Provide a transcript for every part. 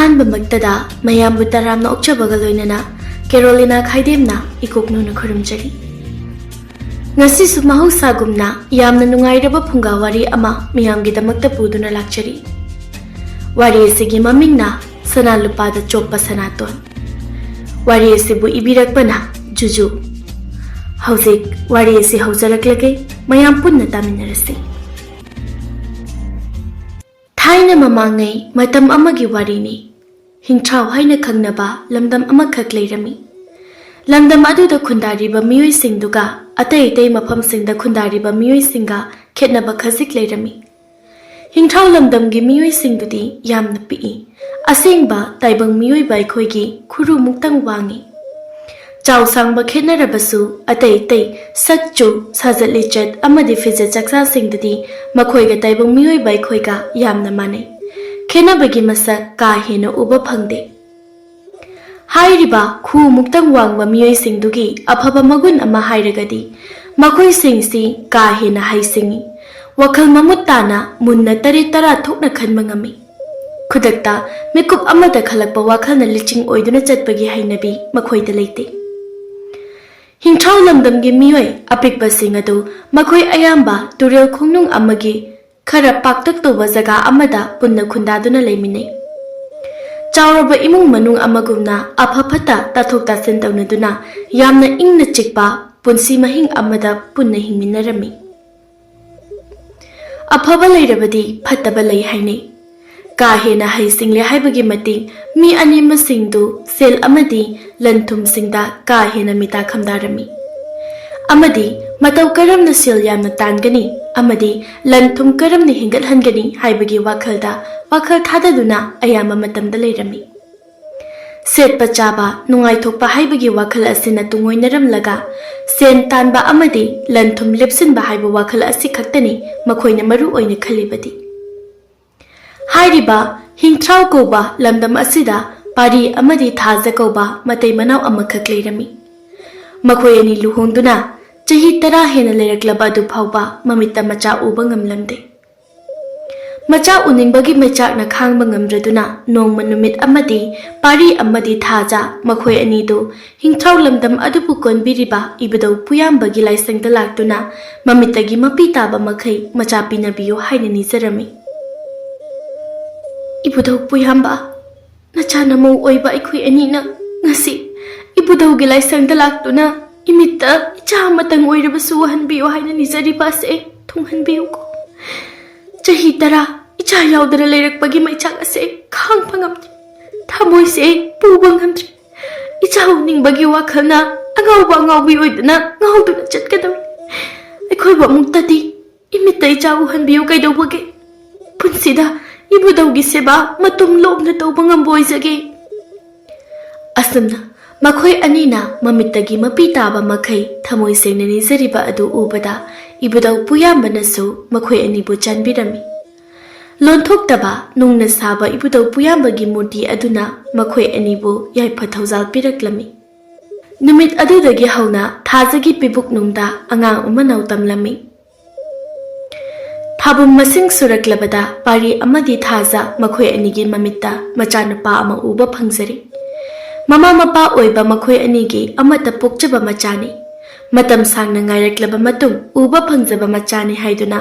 ꯑꯍꯥꯟꯕ ꯃꯛꯇꯗ ꯃꯌꯥꯝꯕꯨ ꯇꯔꯥꯝꯅ ꯑꯣꯛꯆꯕꯒ ꯂꯣꯏꯅꯅ ꯀꯦꯔꯣꯂꯤꯅꯥ ꯈꯥꯏꯗꯦꯝꯅ ꯏꯀꯣꯛꯅꯨꯅ ꯈꯨꯔꯨꯝꯖꯔꯤ꯫ ꯉꯁꯤꯁꯨ ꯃꯍꯧꯁꯥꯒꯨꯝꯅ ꯌꯥꯝꯅ ꯅꯨꯡꯉꯥꯏꯔꯕ ꯐꯨꯡꯒꯥ ꯋꯥꯔꯤ ꯑꯃ ꯃꯤꯌꯥꯝꯒꯤꯗꯃꯛꯇ ꯄꯨꯗꯨꯅ ꯂꯥꯛꯆꯔꯤ꯫ ꯋꯥꯔꯤ ꯑꯁꯤꯒꯤ ꯃꯃꯤꯡꯅ ꯁꯅꯥ ꯂꯨꯄꯥꯗ ꯆꯣꯞꯄ ꯁꯅꯥꯇꯣꯟ꯫ ꯋꯥꯔꯤ ꯑꯁꯤꯕꯨ ꯏꯕꯤꯔꯛꯄꯅ ꯖꯨꯖꯨ꯫ ꯍꯧꯖꯤꯛ ꯋꯥꯔꯤ ꯑꯁꯤ ꯍꯧꯖꯔꯛꯂꯒꯦ, ꯃꯌꯥꯝ ꯄꯨꯟꯅ ꯇꯥꯃꯤꯟꯅꯔꯁꯤ꯫ ꯊꯥꯏꯅ ꯃꯃꯥꯡꯉꯩ ꯃꯇꯝ ꯑꯃꯒꯤ ꯋꯥꯔꯤꯅꯤ꯫ ꯍꯤꯡꯊ꯭ꯔꯥꯎ ꯍꯥꯏꯅ ꯈꯪꯅꯕ ꯂꯝꯗꯝ ꯑꯃꯈꯛ ꯂꯩꯔꯝꯃꯤ꯫ ꯂꯝꯗꯝ ꯑꯗꯨꯗ ꯈꯨꯟꯗꯥꯔꯤꯕ ꯃꯤꯑꯣꯏꯁꯤꯡꯗꯨꯒ ꯑꯇꯩ ꯑꯇꯩ ꯃꯐꯝꯁꯤꯡꯗ ꯈꯨꯟꯗꯥꯔꯤꯕ ꯃꯤꯑꯣꯏꯁꯤꯡꯒ ꯈꯦꯠꯅꯕ ꯈꯖꯤꯛ ꯂꯩꯔꯝꯃꯤ꯫ ꯍꯤꯡꯊ꯭ꯔꯥꯎ ꯂꯝꯗꯝꯒꯤ ꯃꯤꯑꯣꯏꯁꯤꯡꯗꯨꯗꯤ ꯌꯥꯝꯅ ꯄꯤꯛꯏ, ꯑꯁꯦꯡꯕ ꯇꯥꯏꯕꯪ ꯃꯤꯑꯣꯏꯕ ꯑꯩꯈꯣꯏꯒꯤ ꯈꯨꯔꯨꯃꯨꯛꯇꯪ ꯋꯥꯡꯏ꯫ ꯆꯥꯎ ꯁꯥꯡꯕ ꯈꯦꯠꯅꯔꯕꯁꯨ ꯑꯇꯩ ꯑꯇꯩ ꯁꯛ ꯆꯨ, ꯁꯥꯖꯠ ꯂꯤꯆꯠ ꯑꯃꯗꯤ ꯐꯤꯖꯦꯠ ꯆꯥꯛꯆꯥꯁꯤꯡꯗꯨꯗꯤ ꯃꯈꯣꯏꯒ ꯇꯥꯏꯕꯪ ꯃꯤꯑꯣꯏꯕ ꯑꯩꯈꯣꯏꯒ ꯌꯥꯝꯅ ꯃꯥꯟꯅꯩ꯫ ꯈꯦꯠꯅꯕꯒꯤ ꯃꯁꯛ ꯀꯥ ꯍꯦꯟꯅ ꯎꯕ ꯐꯪꯗꯦ꯫ ꯍꯥꯏꯔꯤꯕ ꯈꯨꯎꯃꯨꯛꯇꯪ ꯋꯥꯡꯕ ꯃꯤꯑꯣꯏꯁꯤꯡꯗꯨꯒꯤ ꯑꯐꯕ ꯃꯒꯨꯟ ꯑꯃ ꯍꯥꯏꯔꯒꯗꯤ ꯃꯈꯣꯏꯁꯤꯡꯁꯤ ꯀꯥ ꯍꯦꯟꯅ ꯍꯩꯁꯤꯡꯏ, ꯋꯥꯈꯜ ꯃꯃꯨꯠ ꯇꯥꯅ ꯃꯨꯟꯅ ꯇꯔꯦꯠ ꯇꯔꯥ ꯊꯣꯛꯅ ꯈꯟꯕ ꯉꯝꯃꯤ꯫ ꯈꯨꯗꯛꯇ ꯃꯤꯀꯨꯞ ꯑꯃꯗ ꯈꯜꯂꯛꯄ ꯋꯥꯈꯜꯅ ꯂꯤꯆꯤꯡ ꯑꯣꯏꯗꯨꯅ ꯆꯠꯄꯒꯤ ꯍꯩꯅꯕꯤ ꯃꯈꯣꯏꯗ ꯂꯩꯇꯦ꯫ ꯍꯤꯡꯊ꯭ꯔꯥꯎ ꯂꯝꯗꯝꯒꯤ ꯃꯤꯑꯣꯏ ꯑꯄꯤꯛꯄꯁꯤꯡ ꯑꯗꯨ ꯃꯈꯣꯏ ꯑꯌꯥꯝꯕ ꯇꯨꯔꯦꯜ ꯈꯣꯡꯅꯨꯡ ꯑꯃꯒꯤ ꯈꯔ ꯄꯥꯛꯇꯛ ꯇꯧꯕ ꯖꯒꯥ ꯑꯃꯗ ꯄꯨꯟꯅ ꯈꯨꯟꯗꯥꯗꯨꯅ ꯂꯩꯃꯤꯟꯅꯩ꯫ ꯆꯥꯎꯔꯕ ꯏꯃꯨꯡ ꯃꯅꯨꯡ ꯑꯃꯒꯨꯝꯅ ꯑꯐ ꯐꯠꯇ ꯇꯥꯊꯣꯛ ꯇꯥꯁꯤꯟ ꯇꯧꯅꯗꯨꯅ ꯌꯥꯝꯅ ꯏꯪꯅ ꯆꯤꯛꯄ ꯄꯨꯟꯁꯤ ꯃꯍꯤꯡ ꯑꯃꯗ ꯄꯨꯟꯅ ꯍꯤꯡꯃꯤꯟꯅꯔꯝꯃꯤ꯫ ꯑꯐꯕ ꯂꯩꯔꯕꯗꯤ ꯐꯠꯇꯕ ꯂꯩ ꯍꯥꯏꯅꯩ꯫ ꯀꯥ ꯍꯦꯟꯅ ꯍꯩꯁꯤꯡꯂꯦ ꯍꯥꯏꯕꯒꯤ ꯃꯇꯤꯛ ꯃꯤ ꯑꯅꯦꯝꯕꯁꯤꯡꯗꯨ ꯁꯦꯜ ꯑꯃꯗꯤ ꯂꯟ ꯊꯨꯝꯁꯤꯡꯗ ꯀꯥ ꯍꯦꯟꯅ ꯃꯤꯇꯥ ꯈꯝꯗꯥꯔꯝꯃꯤ꯫ ꯑꯃꯗꯤ ꯃꯇꯧ ꯀꯔꯝꯅ ꯁꯦꯜ ꯌꯥꯝꯅ ꯇꯥꯟꯒꯅꯤ ꯑꯃꯗꯤ ꯂꯟ ꯊꯨꯝ ꯀꯔꯝꯅ ꯍꯦꯟꯒꯠꯍꯟꯒꯅꯤ ꯍꯥꯏꯕꯒꯤ ꯋꯥꯈꯜꯗ ꯋꯥꯈꯜ ꯊꯥꯗꯗꯨꯅ ꯑꯌꯥꯝꯕ ꯃꯇꯝꯗ ꯂꯩꯔꯝꯃꯤ꯫ ꯁꯦꯠꯄ ꯆꯥꯕ ꯅꯨꯡꯉꯥꯏꯊꯣꯛꯄ ꯍꯥꯏꯕꯒꯤ ꯋꯥꯈꯜ ꯑꯁꯤꯅ ꯇꯨꯡꯑꯣꯏꯅꯔꯝꯂꯒ ꯁꯦꯟ ꯇꯥꯟꯕ ꯑꯃꯗꯤ ꯂꯟ ꯊꯨꯝ ꯂꯦꯞꯁꯤꯟꯕ ꯍꯥꯏꯕ ꯋꯥꯈꯜ ꯑꯁꯤ ꯈꯛꯇꯅꯤ ꯃꯈꯣꯏꯅ ꯃꯔꯨ ꯑꯣꯏꯅ ꯈꯜꯂꯤꯕꯗꯤ꯫ ꯍꯥꯏꯔꯤꯕ ꯍꯤꯡꯊ꯭ꯔꯥꯎ ꯀꯧꯕ ꯂꯝꯗꯝ ꯑꯁꯤꯗ ꯄꯥꯔꯤ ꯑꯃꯗꯤ ꯊꯥꯖ ꯀꯧꯕ ꯃꯇꯩ ꯃꯅꯥꯎ ꯑꯃꯈꯛ ꯂꯩꯔꯝꯃꯤ꯫ ꯃꯈꯣꯏ ꯑꯅꯤ ꯂꯨꯍꯣꯡꯗꯨꯅ ꯆꯍꯤ 10 ꯍꯦꯟꯅ ꯂꯩꯔꯛꯂꯕ ꯑꯗꯨ ꯐꯥꯎꯕ ꯃꯃꯤꯠꯇ ꯃꯆꯥ ꯎꯕ ꯉꯝꯂꯝꯗꯦ꯫ ꯃꯆꯥ ꯎꯅꯤꯡꯕꯒꯤ ꯃꯩꯆꯥꯛꯅ ꯈꯥꯡꯕ ꯉꯝꯗ꯭ꯔꯗꯨꯅ ꯅꯣꯡꯃ ꯅꯨꯃꯤꯠ ꯑꯃꯗꯤ ꯄꯥꯔꯤ ꯑꯃꯗꯤ ꯊꯥꯖ ꯃꯈꯣꯏ ꯑꯅꯤꯗꯨ ꯍꯤꯡꯊ꯭ꯔꯥꯎ ꯂꯝꯗꯝ ꯑꯗꯨꯕꯨ ꯀꯣꯟꯕꯤꯔꯤꯕ ꯏꯕꯨꯙꯧ ꯄꯨꯌꯥꯝꯕꯒꯤ ꯂꯥꯏꯁꯪꯗ ꯂꯥꯛꯇꯨꯅ ꯃꯃꯤꯠꯇꯒꯤ ꯃꯄꯤ ꯇꯥꯕ ꯃꯈꯩ ꯃꯆꯥ ꯄꯤꯅꯕꯤꯌꯨ ꯍꯥꯏꯅ ꯅꯤꯖꯔꯝꯃꯤ꯫ ꯏꯕꯨꯙꯧ ꯄꯨꯌꯥꯝꯕ, ꯅꯆꯥ ꯅꯃꯧ ꯑꯣꯏꯕ ꯑꯩꯈꯣꯏ ꯑꯅꯤꯅ ꯉꯁꯤ ꯏꯕꯨꯙꯧꯒꯤ ꯂꯥꯏꯁꯪꯗ ꯂꯥꯛꯇꯨꯅ ꯏꯃꯤꯠꯇ ꯏꯆꯥ ꯑꯃꯇꯪ ꯑꯣꯏꯔꯕꯁꯨ ꯎꯍꯟꯕꯤꯌꯨ ꯍꯥꯏꯅ ꯅꯤꯖꯔꯤꯕ ꯑꯁꯦ ꯊꯨꯡꯍꯟꯕꯤꯌꯨꯀꯣ꯫ ꯆꯍꯤ 10 ꯏꯆꯥ ꯌꯥꯎꯗꯅ ꯂꯩꯔꯛꯄꯒꯤ ꯃꯩꯆꯥꯛ ꯑꯁꯦ ꯈꯥꯡꯕ ꯉꯝꯗ꯭ꯔꯦ, ꯊꯃꯣꯏꯁꯦ ꯄꯨꯕ ꯉꯝꯗ꯭ꯔꯦ꯫ ꯏꯆꯥ ꯎꯅꯤꯡꯕꯒꯤ ꯋꯥꯈꯜꯅ ꯑꯉꯥꯎꯕ ꯑꯉꯥꯎꯕꯤ ꯑꯣꯏꯗꯨꯅ ꯉꯥꯎꯗꯨꯅ ꯆꯠꯀꯗꯧꯔꯤ꯫ ꯑꯩꯈꯣꯏꯕꯨ ꯑꯃꯨꯛꯇꯗꯤ ꯏꯃꯤꯠꯇ ꯏꯆꯥ ꯎꯍꯟꯕꯤꯌꯨ ꯀꯩꯗꯧꯕꯒꯦ? ꯄꯨꯟꯁꯤꯗ ꯏꯕꯨꯙꯧꯒꯤ ꯁꯦꯕꯥ ꯃꯇꯨꯝ ꯂꯣꯝꯅ ꯇꯧꯕ ꯉꯝꯕ ꯑꯣꯏꯖꯒꯦ꯫ ꯑꯁꯨꯝꯅ ꯃꯈꯣꯏ ꯑꯅꯤꯅ ꯃꯃꯤꯠꯇꯒꯤ ꯃꯄꯤ ꯇꯥꯕ ꯃꯈꯩ ꯊꯃꯣꯏ ꯁꯦꯡꯅ ꯅꯤꯖꯔꯤꯕ ꯑꯗꯨ ꯎꯕꯗ ꯏꯕꯨꯙꯧ ꯄꯨꯌꯥꯝꯕꯅꯁꯨ ꯃꯈꯣꯏ ꯑꯅꯤꯕꯨ ꯆꯥꯟꯕꯤꯔꯝꯃꯤ꯫ ꯂꯣꯟꯊꯣꯛꯇꯕ ꯅꯨꯡꯅ ꯁꯥꯕ ꯏꯕꯨꯙꯧ ꯄꯨꯌꯥꯝꯕꯒꯤ ꯃꯨꯔꯇꯤ ꯑꯗꯨꯅ ꯃꯈꯣꯏ ꯑꯅꯤꯕꯨ ꯌꯥꯏꯐ ꯊꯧꯖꯥꯜ ꯄꯤꯔꯛꯂꯝꯃꯤ꯫ ꯅꯨꯃꯤꯠ ꯑꯗꯨꯗꯒꯤ ꯍꯧꯅ ꯊꯥꯖꯒꯤ ꯄꯤꯕꯨꯛꯅꯨꯡꯗ ꯑꯉꯥꯡ ꯎꯃꯅꯥꯎ ꯇꯝꯂꯝꯃꯤ꯫ ꯊꯥꯕꯨꯝ ꯃꯁꯤꯡ ꯁꯨꯔꯛꯂꯕꯗ ꯄꯥꯔꯤ ꯑꯃꯗꯤ ꯊꯥꯖ ꯃꯈꯣꯏ ꯑꯅꯤꯒꯤ ꯃꯃꯤꯠꯇ ꯃꯆꯥꯅꯨꯄꯥ ꯑꯃ ꯎꯕ ꯐꯪꯖꯔꯤ꯫ ꯃꯃꯥ ꯃꯄꯥ ꯑꯣꯏꯕ ꯃꯈꯣꯏ ꯑꯅꯤꯒꯤ ꯑꯃꯠꯇ ꯄꯣꯛꯆꯕ ꯃꯆꯥꯅꯤ꯫ ꯃꯇꯝ ꯁꯥꯡꯅ ꯉꯥꯏꯔꯛꯂꯕ ꯃꯇꯨꯡ ꯎꯕ ꯐꯪꯖꯕ ꯃꯆꯥꯅꯤ ꯍꯥꯏꯗꯨꯅ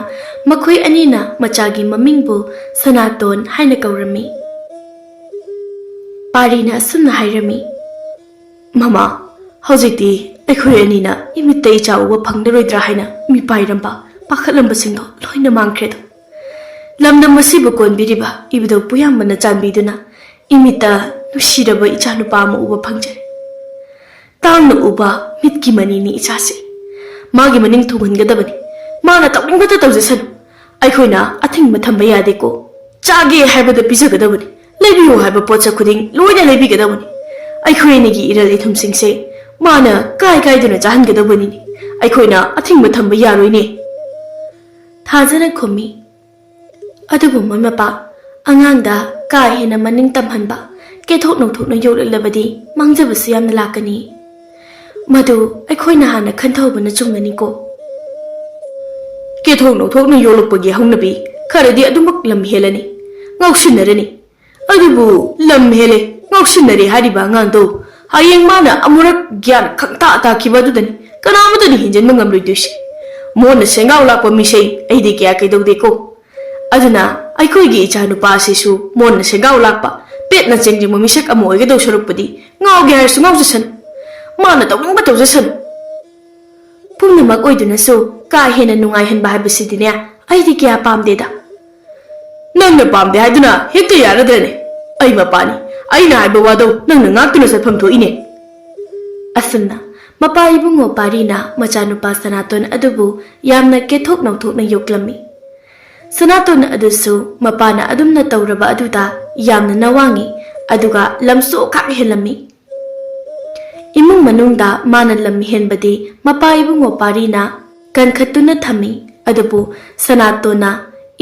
ꯃꯈꯣꯏ ꯑꯅꯤꯅ ꯃꯆꯥꯒꯤ ꯃꯃꯤꯡꯕꯨ ꯁꯅꯥꯇꯣꯟ ꯍꯥꯏꯅ ꯀꯧꯔꯝꯃꯤ꯫ ꯄꯥꯔꯤꯅ ꯑꯁꯨꯝꯅ ꯍꯥꯏꯔꯝꯃꯤ, ꯃꯃꯥ, ꯍꯧꯖꯤꯛꯇꯤ ꯑꯩꯈꯣꯏ ꯑꯅꯤꯅ ꯏꯃꯤꯠꯇ ꯏꯆꯥ ꯎꯕ ꯐꯪꯂꯔꯣꯏꯗ꯭ꯔꯥ ꯍꯥꯏꯅ ꯃꯤꯄꯥꯏꯔꯝꯕ ꯄꯥꯈꯠꯂꯝꯕꯁꯤꯡꯗꯣ ꯂꯣꯏꯅ ꯃꯥꯡꯈ꯭ꯔꯦꯗꯣ꯫ ꯂꯝꯗꯝ ꯑꯁꯤꯕꯨ ꯀꯣꯟꯕꯤꯔꯤꯕ ꯏꯕꯨꯙꯧ ꯄꯨꯌꯥꯝꯕꯅ ꯆꯥꯟꯕꯤꯗꯨꯅ ꯏꯃꯤꯠꯇ ꯅꯨꯡꯁꯤꯔꯕ ꯏꯆꯥꯅꯨꯄꯥ ꯑꯃ ꯎꯕ ꯐꯪꯖꯔꯦ꯫ ꯇꯥꯡꯅ ꯎꯕ ꯃꯤꯠꯀꯤ ꯃꯅꯤꯅꯤ ꯏꯆꯥꯁꯦ꯫ ꯃꯥꯒꯤ ꯃꯅꯤꯡ ꯊꯨꯡꯍꯟꯒꯗꯕꯅꯤ꯫ ꯃꯥꯅ ꯇꯧꯅꯤꯡꯕꯇ ꯇꯧꯖꯁꯅꯨ꯫ ꯑꯩꯈꯣꯏꯅ ꯑꯊꯤꯡꯕ ꯊꯝꯕ ꯌꯥꯗꯦꯀꯣ꯫ ꯆꯥꯒꯦ ꯍꯥꯏꯕꯗ ꯄꯤꯖꯒꯗꯕꯅꯤ, ꯂꯩꯕꯤꯌꯨ ꯍꯥꯏꯕ ꯄꯣꯠꯁꯛ ꯈꯨꯗꯤꯡ ꯂꯣꯏꯅ ꯂꯩꯕꯤꯒꯗꯕꯅꯤ꯫ ꯑꯩꯈꯣꯏ ꯑꯅꯤꯒꯤ ꯏꯔꯜ ꯏꯊꯨꯝꯁꯤꯡꯁꯦ ꯃꯥꯅ ꯀꯥꯏꯗꯨꯅ ꯆꯥꯍꯟꯒꯗꯕꯅꯤꯅꯦ꯫ ꯑꯩꯈꯣꯏꯅ ꯑꯊꯤꯡꯕ ꯊꯝꯕ ꯌꯥꯔꯣꯏꯅꯦ꯫ ꯊꯥꯖꯅ ꯈꯨꯝꯃꯤ, ꯑꯗꯨꯕꯨ ꯃꯣꯏ ꯃꯄꯥ, ꯑꯉꯥꯡꯗ ꯀꯥ ꯍꯦꯟꯅ ꯃꯅꯤꯡ ꯇꯝꯍꯟꯕ, ꯀꯦꯊꯣꯛ ꯅꯧꯊꯣꯛꯅ ꯌꯣꯛꯂꯛꯂꯕꯗꯤ ꯃꯥꯡꯖꯕꯁꯨ ꯌꯥꯝꯅ ꯂꯥꯛꯀꯅꯤ꯫ ꯃꯗꯨ ꯑꯩꯈꯣꯏꯅ ꯍꯥꯟꯅ ꯈꯟꯊꯍꯧꯕꯅ ꯆꯨꯝꯒꯅꯤꯀꯣ꯫ ꯀꯦꯊꯣꯛ ꯅꯧꯊꯣꯛꯅ ꯌꯣꯛꯂꯛꯄꯒꯤ ꯍꯧꯅꯕꯤ ꯈꯔꯗꯤ ꯑꯗꯨꯃꯛ ꯂꯝ ꯍꯦꯜꯂꯅꯤ, ꯉꯥꯎꯁꯤꯟꯅꯔꯅꯤ꯫ ꯑꯗꯨꯕꯨ ꯂꯝ ꯍꯦꯜꯂꯦ ꯉꯥꯎꯁꯤꯟꯅꯔꯦ ꯍꯥꯏꯔꯤꯕ ꯑꯉꯥꯡꯗꯣ ꯍꯌꯦꯡ ꯃꯥꯅ ꯑꯃꯨꯔꯛ ꯒ꯭ꯌꯥꯟ ꯈꯪꯇꯥ ꯇꯥꯈꯤꯕ ꯑꯗꯨꯗꯅꯤ ꯀꯅꯥꯃꯇꯅ ꯍꯦꯟꯖꯤꯟꯕ ꯉꯝꯂꯣꯏꯗꯣꯏꯁꯦ ꯃꯣꯟꯅ ꯁꯦꯡꯒꯥꯎ ꯂꯥꯛꯄ ꯃꯤꯁꯩ ꯑꯩꯗꯤ ꯀꯌꯥ ꯀꯩꯗꯧꯗꯦꯀꯣ ꯑꯗꯨꯅ ꯑꯩꯈꯣꯏꯒꯤ ꯏꯆꯥꯅꯨꯄꯥ ꯑꯁꯤꯁꯨ ꯃꯣꯟꯅ ꯁꯦꯡꯒꯥꯎ ꯂꯥꯛꯄ ꯄꯦꯠꯅ ꯆꯦꯡꯖꯤꯡꯕ ꯃꯤꯁꯛ ꯑꯃ ꯑꯣꯏꯒꯗꯧ ꯁꯔꯨꯛꯄꯨꯗꯤ ꯉꯥꯎꯒꯦ ꯍꯥꯏꯔꯁꯨ ꯉꯥꯎꯖꯁꯅꯨ ꯃꯥꯅ ꯇꯧꯅꯤꯡꯕ ꯇꯧꯖꯁꯅꯨ ꯄꯨꯝꯅꯃꯛ ꯑꯣꯏꯗꯨꯅꯁꯨ ꯀꯥ ꯍꯦꯟꯅ ꯅꯨꯡꯉꯥꯏꯍꯟꯕ ꯍꯥꯏꯕꯁꯤꯗꯤꯅꯦ ꯑꯩꯗꯤ ꯀꯌꯥ ꯄꯥꯝꯗꯦꯗ ꯅꯪꯅ ꯄꯥꯝꯗꯦ ꯍꯥꯏꯗꯨꯅ ꯍꯦꯛꯇ ꯌꯥꯔꯗ꯭ꯔꯅꯦ ꯑꯩ ꯃꯄꯥꯅꯤ ꯑꯩꯅ ꯍꯥꯏꯕ ꯋꯥꯗꯣ ꯅꯪꯅ ꯉꯥꯛꯇꯨꯅ ꯆꯠꯐꯝ ꯊꯣꯛꯏꯅꯦ ꯑꯁꯨꯝꯅ ꯃꯄꯥ ꯏꯕꯨꯡꯉꯣ ꯄꯥꯔꯤꯅ ꯃꯆꯥꯅꯨꯄꯥ ꯁꯅꯥꯇꯣꯟ ꯑꯗꯨꯕꯨ ꯌꯥꯝꯅ ꯀꯦꯊꯣꯛ ꯅꯧꯊꯣꯛꯅ ꯌꯣꯛꯂꯝꯃꯤ ꯁꯅꯥꯇꯣꯟ ꯑꯗꯨꯁꯨ ꯃꯄꯥꯅ ꯑꯗꯨꯝꯅ ꯇꯧꯔꯕ ꯑꯗꯨꯗ ꯌꯥꯝꯅ ꯅꯋꯥꯡꯉꯤ ꯑꯗꯨꯒ ꯂꯝꯁꯨ ꯈꯥꯛ ꯍꯦꯜꯂꯝꯃꯤ ꯏꯃꯨꯡ ꯃꯅꯨꯡꯗ ꯃꯥꯅ ꯂꯝ ꯍꯦꯟꯕꯗꯤ ꯃꯄꯥ ꯏꯕꯨꯡꯉꯣ ꯄꯥꯔꯤꯅ ꯀꯟꯈꯠꯇꯨꯅ ꯊꯝꯃꯤ ꯑꯗꯨꯕꯨ ꯁꯅꯥꯇꯣꯟꯅ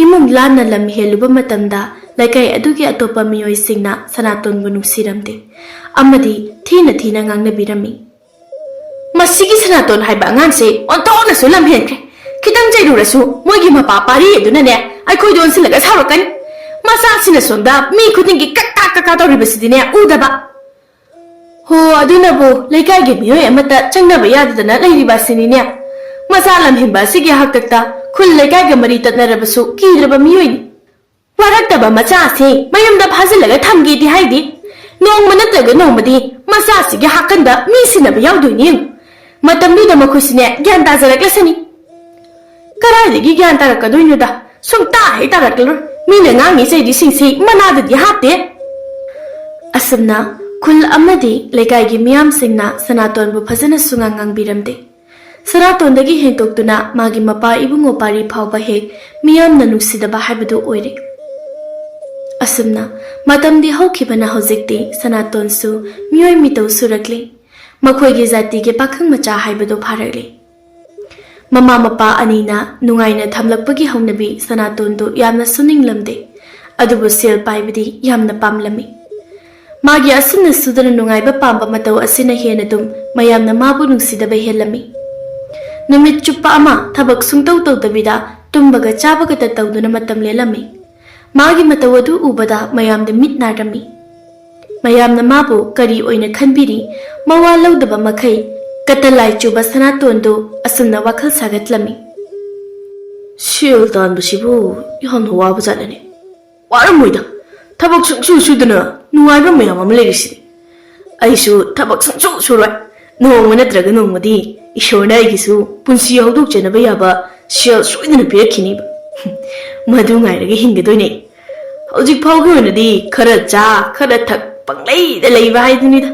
ꯏꯃꯨꯡ ꯂꯥꯟꯅ ꯂꯝ ꯍꯦꯜꯂꯨꯕ ꯃꯇꯝꯗ ꯂꯩꯀꯥꯏ ꯑꯗꯨꯒꯤ ꯑꯇꯣꯞꯄ ꯃꯤꯑꯣꯏꯁꯤꯡꯅ ꯁꯅꯥꯇꯣꯟꯕꯨ ꯅꯨꯡꯁꯤꯔꯝꯗꯦ ꯑꯃꯗꯤ ꯊꯤꯅ ꯊꯤꯅ ꯉꯥꯡꯅꯕꯤꯔꯝꯃꯤ ꯃꯁꯤꯒꯤ ꯁꯅꯥꯇꯣꯟ ꯍꯥꯏꯕ ꯑꯉꯥꯡꯁꯦ ꯑꯣꯟꯊꯣꯛꯅꯁꯨ ꯂꯝ ꯍꯦꯟꯈ꯭ꯔꯦ ꯈꯤꯇꯪ ꯆꯩꯔꯨꯔꯁꯨ ꯃꯣꯏꯒꯤ ꯃꯄꯥ ꯄꯥꯔꯤ ꯑꯗꯨꯅꯅꯦ ꯑꯩꯈꯣꯏꯗ ꯑꯣꯟꯁꯤꯜꯂꯒ ꯁꯥꯎꯔꯛꯀꯅꯤ ꯃꯆꯥꯁꯤꯅ ꯁꯣꯝꯗ ꯃꯤ ꯈꯨꯗꯤꯡꯒꯤ ꯀꯛꯀꯥ ꯇꯧꯔꯤꯕꯁꯤꯗꯤꯅꯦ ꯎꯗꯕ ꯍꯣ ꯑꯗꯨꯅꯕꯨ ꯂꯩꯀꯥꯏꯒꯤ ꯃꯤꯑꯣꯏ ꯑꯃꯠꯇ ꯆꯪꯅꯕ ꯌꯥꯗꯗꯅ ꯂꯩꯔꯤꯕ ꯑꯁꯤꯅꯤꯅꯦ ꯃꯆꯥ ꯂꯝꯍꯦꯟꯕ ꯑꯁꯤꯒꯤ ꯍꯥꯛꯇꯛꯇ ꯈꯨꯜ ꯂꯩꯀꯥꯏꯒ ꯃꯔꯤ ꯇꯠꯅꯔꯕꯁꯨ ꯀꯤꯗ꯭ꯔꯕ ꯃꯤꯑꯣꯏꯅꯤ ꯋꯥꯔꯛꯇꯕ ꯃꯆꯥ ꯑꯁꯤ ꯃꯌꯨꯝꯗ ꯐꯥꯖꯤꯜꯂꯒ ꯊꯝꯒꯦꯗꯤ ꯍꯥꯏꯗꯤ ꯅꯣꯡꯃ ꯅꯠꯇ꯭ꯔꯒ ꯅꯣꯡꯃꯗꯤ ꯃꯆꯥꯁꯤꯒꯤ ꯍꯥꯀꯟꯗ ꯃꯤ ꯁꯤꯟꯅꯕ ꯌꯥꯎꯗꯣꯏꯅꯤ ꯃꯇꯝꯗꯨꯗ ꯃꯈꯣꯏꯁꯤꯅꯦ ꯒ꯭ꯌꯥꯟ ꯇꯥꯖꯔꯛꯂꯁꯅꯤ ꯀꯗꯥꯏꯗꯒꯤ ꯒ꯭ꯌꯥꯟ ꯇꯥꯔꯛꯀꯗꯣꯏꯅꯣꯗ ꯁꯨꯡꯇꯥ ꯍꯦꯛ ꯇꯥꯔꯛꯂꯔꯣꯏ ꯃꯤꯅ ꯉꯥꯡꯉꯤ ꯆꯩꯔꯤꯁꯤꯡꯁꯤ ꯃꯅꯥꯗꯗꯤ ꯍꯥꯞꯇꯦ ꯑꯁꯨꯝꯅ ꯈꯨꯜ ꯑꯃꯗꯤ ꯂꯩꯀꯥꯏꯒꯤ ꯃꯤꯌꯥꯝꯁꯤꯡꯅ ꯁꯅꯥꯇꯣꯟꯕꯨ ꯐꯖꯅꯁꯨ ꯉꯥꯡꯕꯤꯔꯝꯗꯦ ꯁꯅꯥꯇꯣꯟꯗꯒꯤ ꯍꯦꯟꯇꯣꯛꯇꯨꯅ ꯃꯥꯒꯤ ꯃꯄꯥ ꯏꯕꯨꯡꯉꯣ ꯄꯥꯔꯤ ꯐꯥꯎꯕ ꯍꯦꯛ ꯃꯤꯌꯥꯝꯅ ꯅꯨꯡꯁꯤꯗꯕ ꯍꯥꯏꯕꯗꯨ ꯑꯣꯏꯔꯦ ꯑꯁꯨꯝꯅ ꯃꯇꯝꯗꯤ ꯍꯧꯈꯤꯕꯅ ꯍꯧꯖꯤꯛꯇꯤ ꯁꯅꯥꯇꯣꯟꯁꯨ ꯃꯤꯑꯣꯏ ꯃꯤꯇꯧ ꯁꯨꯔꯛꯂꯤ ꯃꯈꯣꯏꯒꯤ ꯖꯥꯇꯤꯒꯤ ꯄꯥꯈꯪ ꯃꯆꯥ ꯍꯥꯏꯕꯗꯨ ꯐꯥꯔꯛꯂꯤ ꯃꯃꯥ ꯃꯄꯥ ꯑꯅꯤꯅ ꯅꯨꯡꯉꯥꯏꯅ ꯊꯝꯂꯛꯄꯒꯤ ꯍꯧꯅꯕꯤ ꯁꯅꯥꯇꯣꯟꯗꯨ ꯌꯥꯝꯅ ꯁꯨꯅꯤꯡꯂꯝꯗꯦ ꯑꯗꯨꯕꯨ ꯁꯦꯜ ꯄꯥꯏꯕꯗꯤ ꯌꯥꯝꯅ ꯄꯥꯝꯂꯝꯃꯤ ꯃꯥꯒꯤ ꯑꯁꯨꯝꯅ ꯁꯨꯗꯅ ꯅꯨꯡꯉꯥꯏꯕ ꯄꯥꯝꯕ ꯃꯇꯧ ꯑꯁꯤꯅ ꯍꯦꯟꯅ ꯑꯗꯨꯝ ꯃꯌꯥꯝꯅ ꯃꯥꯕꯨ ꯅꯨꯡꯁꯤꯗꯕ ꯍꯦꯜꯂꯝꯃꯤ ꯅꯨꯃꯤꯠ ꯆꯨꯞꯄ ꯑꯃ ꯊꯕꯛ ꯁꯨꯡꯇꯧ ꯇꯧꯗꯕꯤꯗ ꯇꯨꯝꯕꯒ ꯆꯥꯕꯒꯇ ꯇꯧꯗꯨꯅ ꯃꯇꯝ ꯂꯦꯜꯂꯝꯃꯤ ꯃꯥꯒꯤ ꯃꯇꯧ ꯑꯗꯨ ꯎꯕꯗ ꯃꯌꯥꯝꯗ ꯃꯤꯠ ꯅꯥꯔꯝꯃꯤ ꯃꯌꯥꯝꯅ ꯃꯥꯕꯨ ꯀꯔꯤ ꯑꯣꯏꯅ ꯈꯟꯕꯤꯔꯤ ꯃꯋꯥ ꯂꯧꯗꯕ ꯃꯈꯩ ꯀꯇꯂꯥꯏ ꯆꯨꯕ ꯁꯅꯥꯇꯣꯟꯗꯨ ꯑꯁꯨꯝꯅ ꯋꯥꯈꯜ ꯁꯥꯒꯠꯂꯝꯃꯤ ꯁꯦꯜ ꯇꯥꯟꯕꯁꯤꯕꯨ ꯌꯥꯝꯅ ꯋꯥꯕ ꯖꯥꯠꯂꯅꯦ ꯋꯥꯔꯝꯃꯣꯏꯗ ꯊꯕꯛ ꯁꯨꯡꯁꯨ ꯁꯨꯗꯅ ꯅꯨꯡꯉꯥꯏꯕ ꯃꯌꯥꯝ ꯑꯃ ꯂꯩꯔꯤꯁꯤꯗꯤ ꯑꯩꯁꯨ ꯊꯕꯛ ꯁꯨꯡꯁꯨ ꯁꯨꯔꯣꯏ ꯅꯣꯡꯃ ꯅꯠꯇ꯭ꯔꯒ ꯅꯣꯡꯃꯗꯤ ꯏꯁꯣꯔꯅ ꯑꯩꯒꯤꯁꯨ ꯄꯨꯟꯁꯤ ꯍꯧꯗꯣꯛꯆꯅꯕ ꯌꯥꯕ ꯁꯦꯜ ꯁꯣꯏꯗꯅ ꯄꯤꯔꯛꯈꯤꯅꯤꯕ ꯃꯗꯨ ꯉꯥꯏꯔꯒ ꯍꯤꯡꯒꯗꯣꯏꯅꯦ ꯍꯧꯖꯤꯛ ꯐꯥꯎꯒꯤ ꯑꯣꯏꯅꯗꯤ ꯈꯔ ꯆꯥ ꯈꯔ ꯊꯛ ꯄꯪꯂꯩꯗ ꯂꯩꯕ ꯍꯥꯏꯗꯨꯅꯤꯗ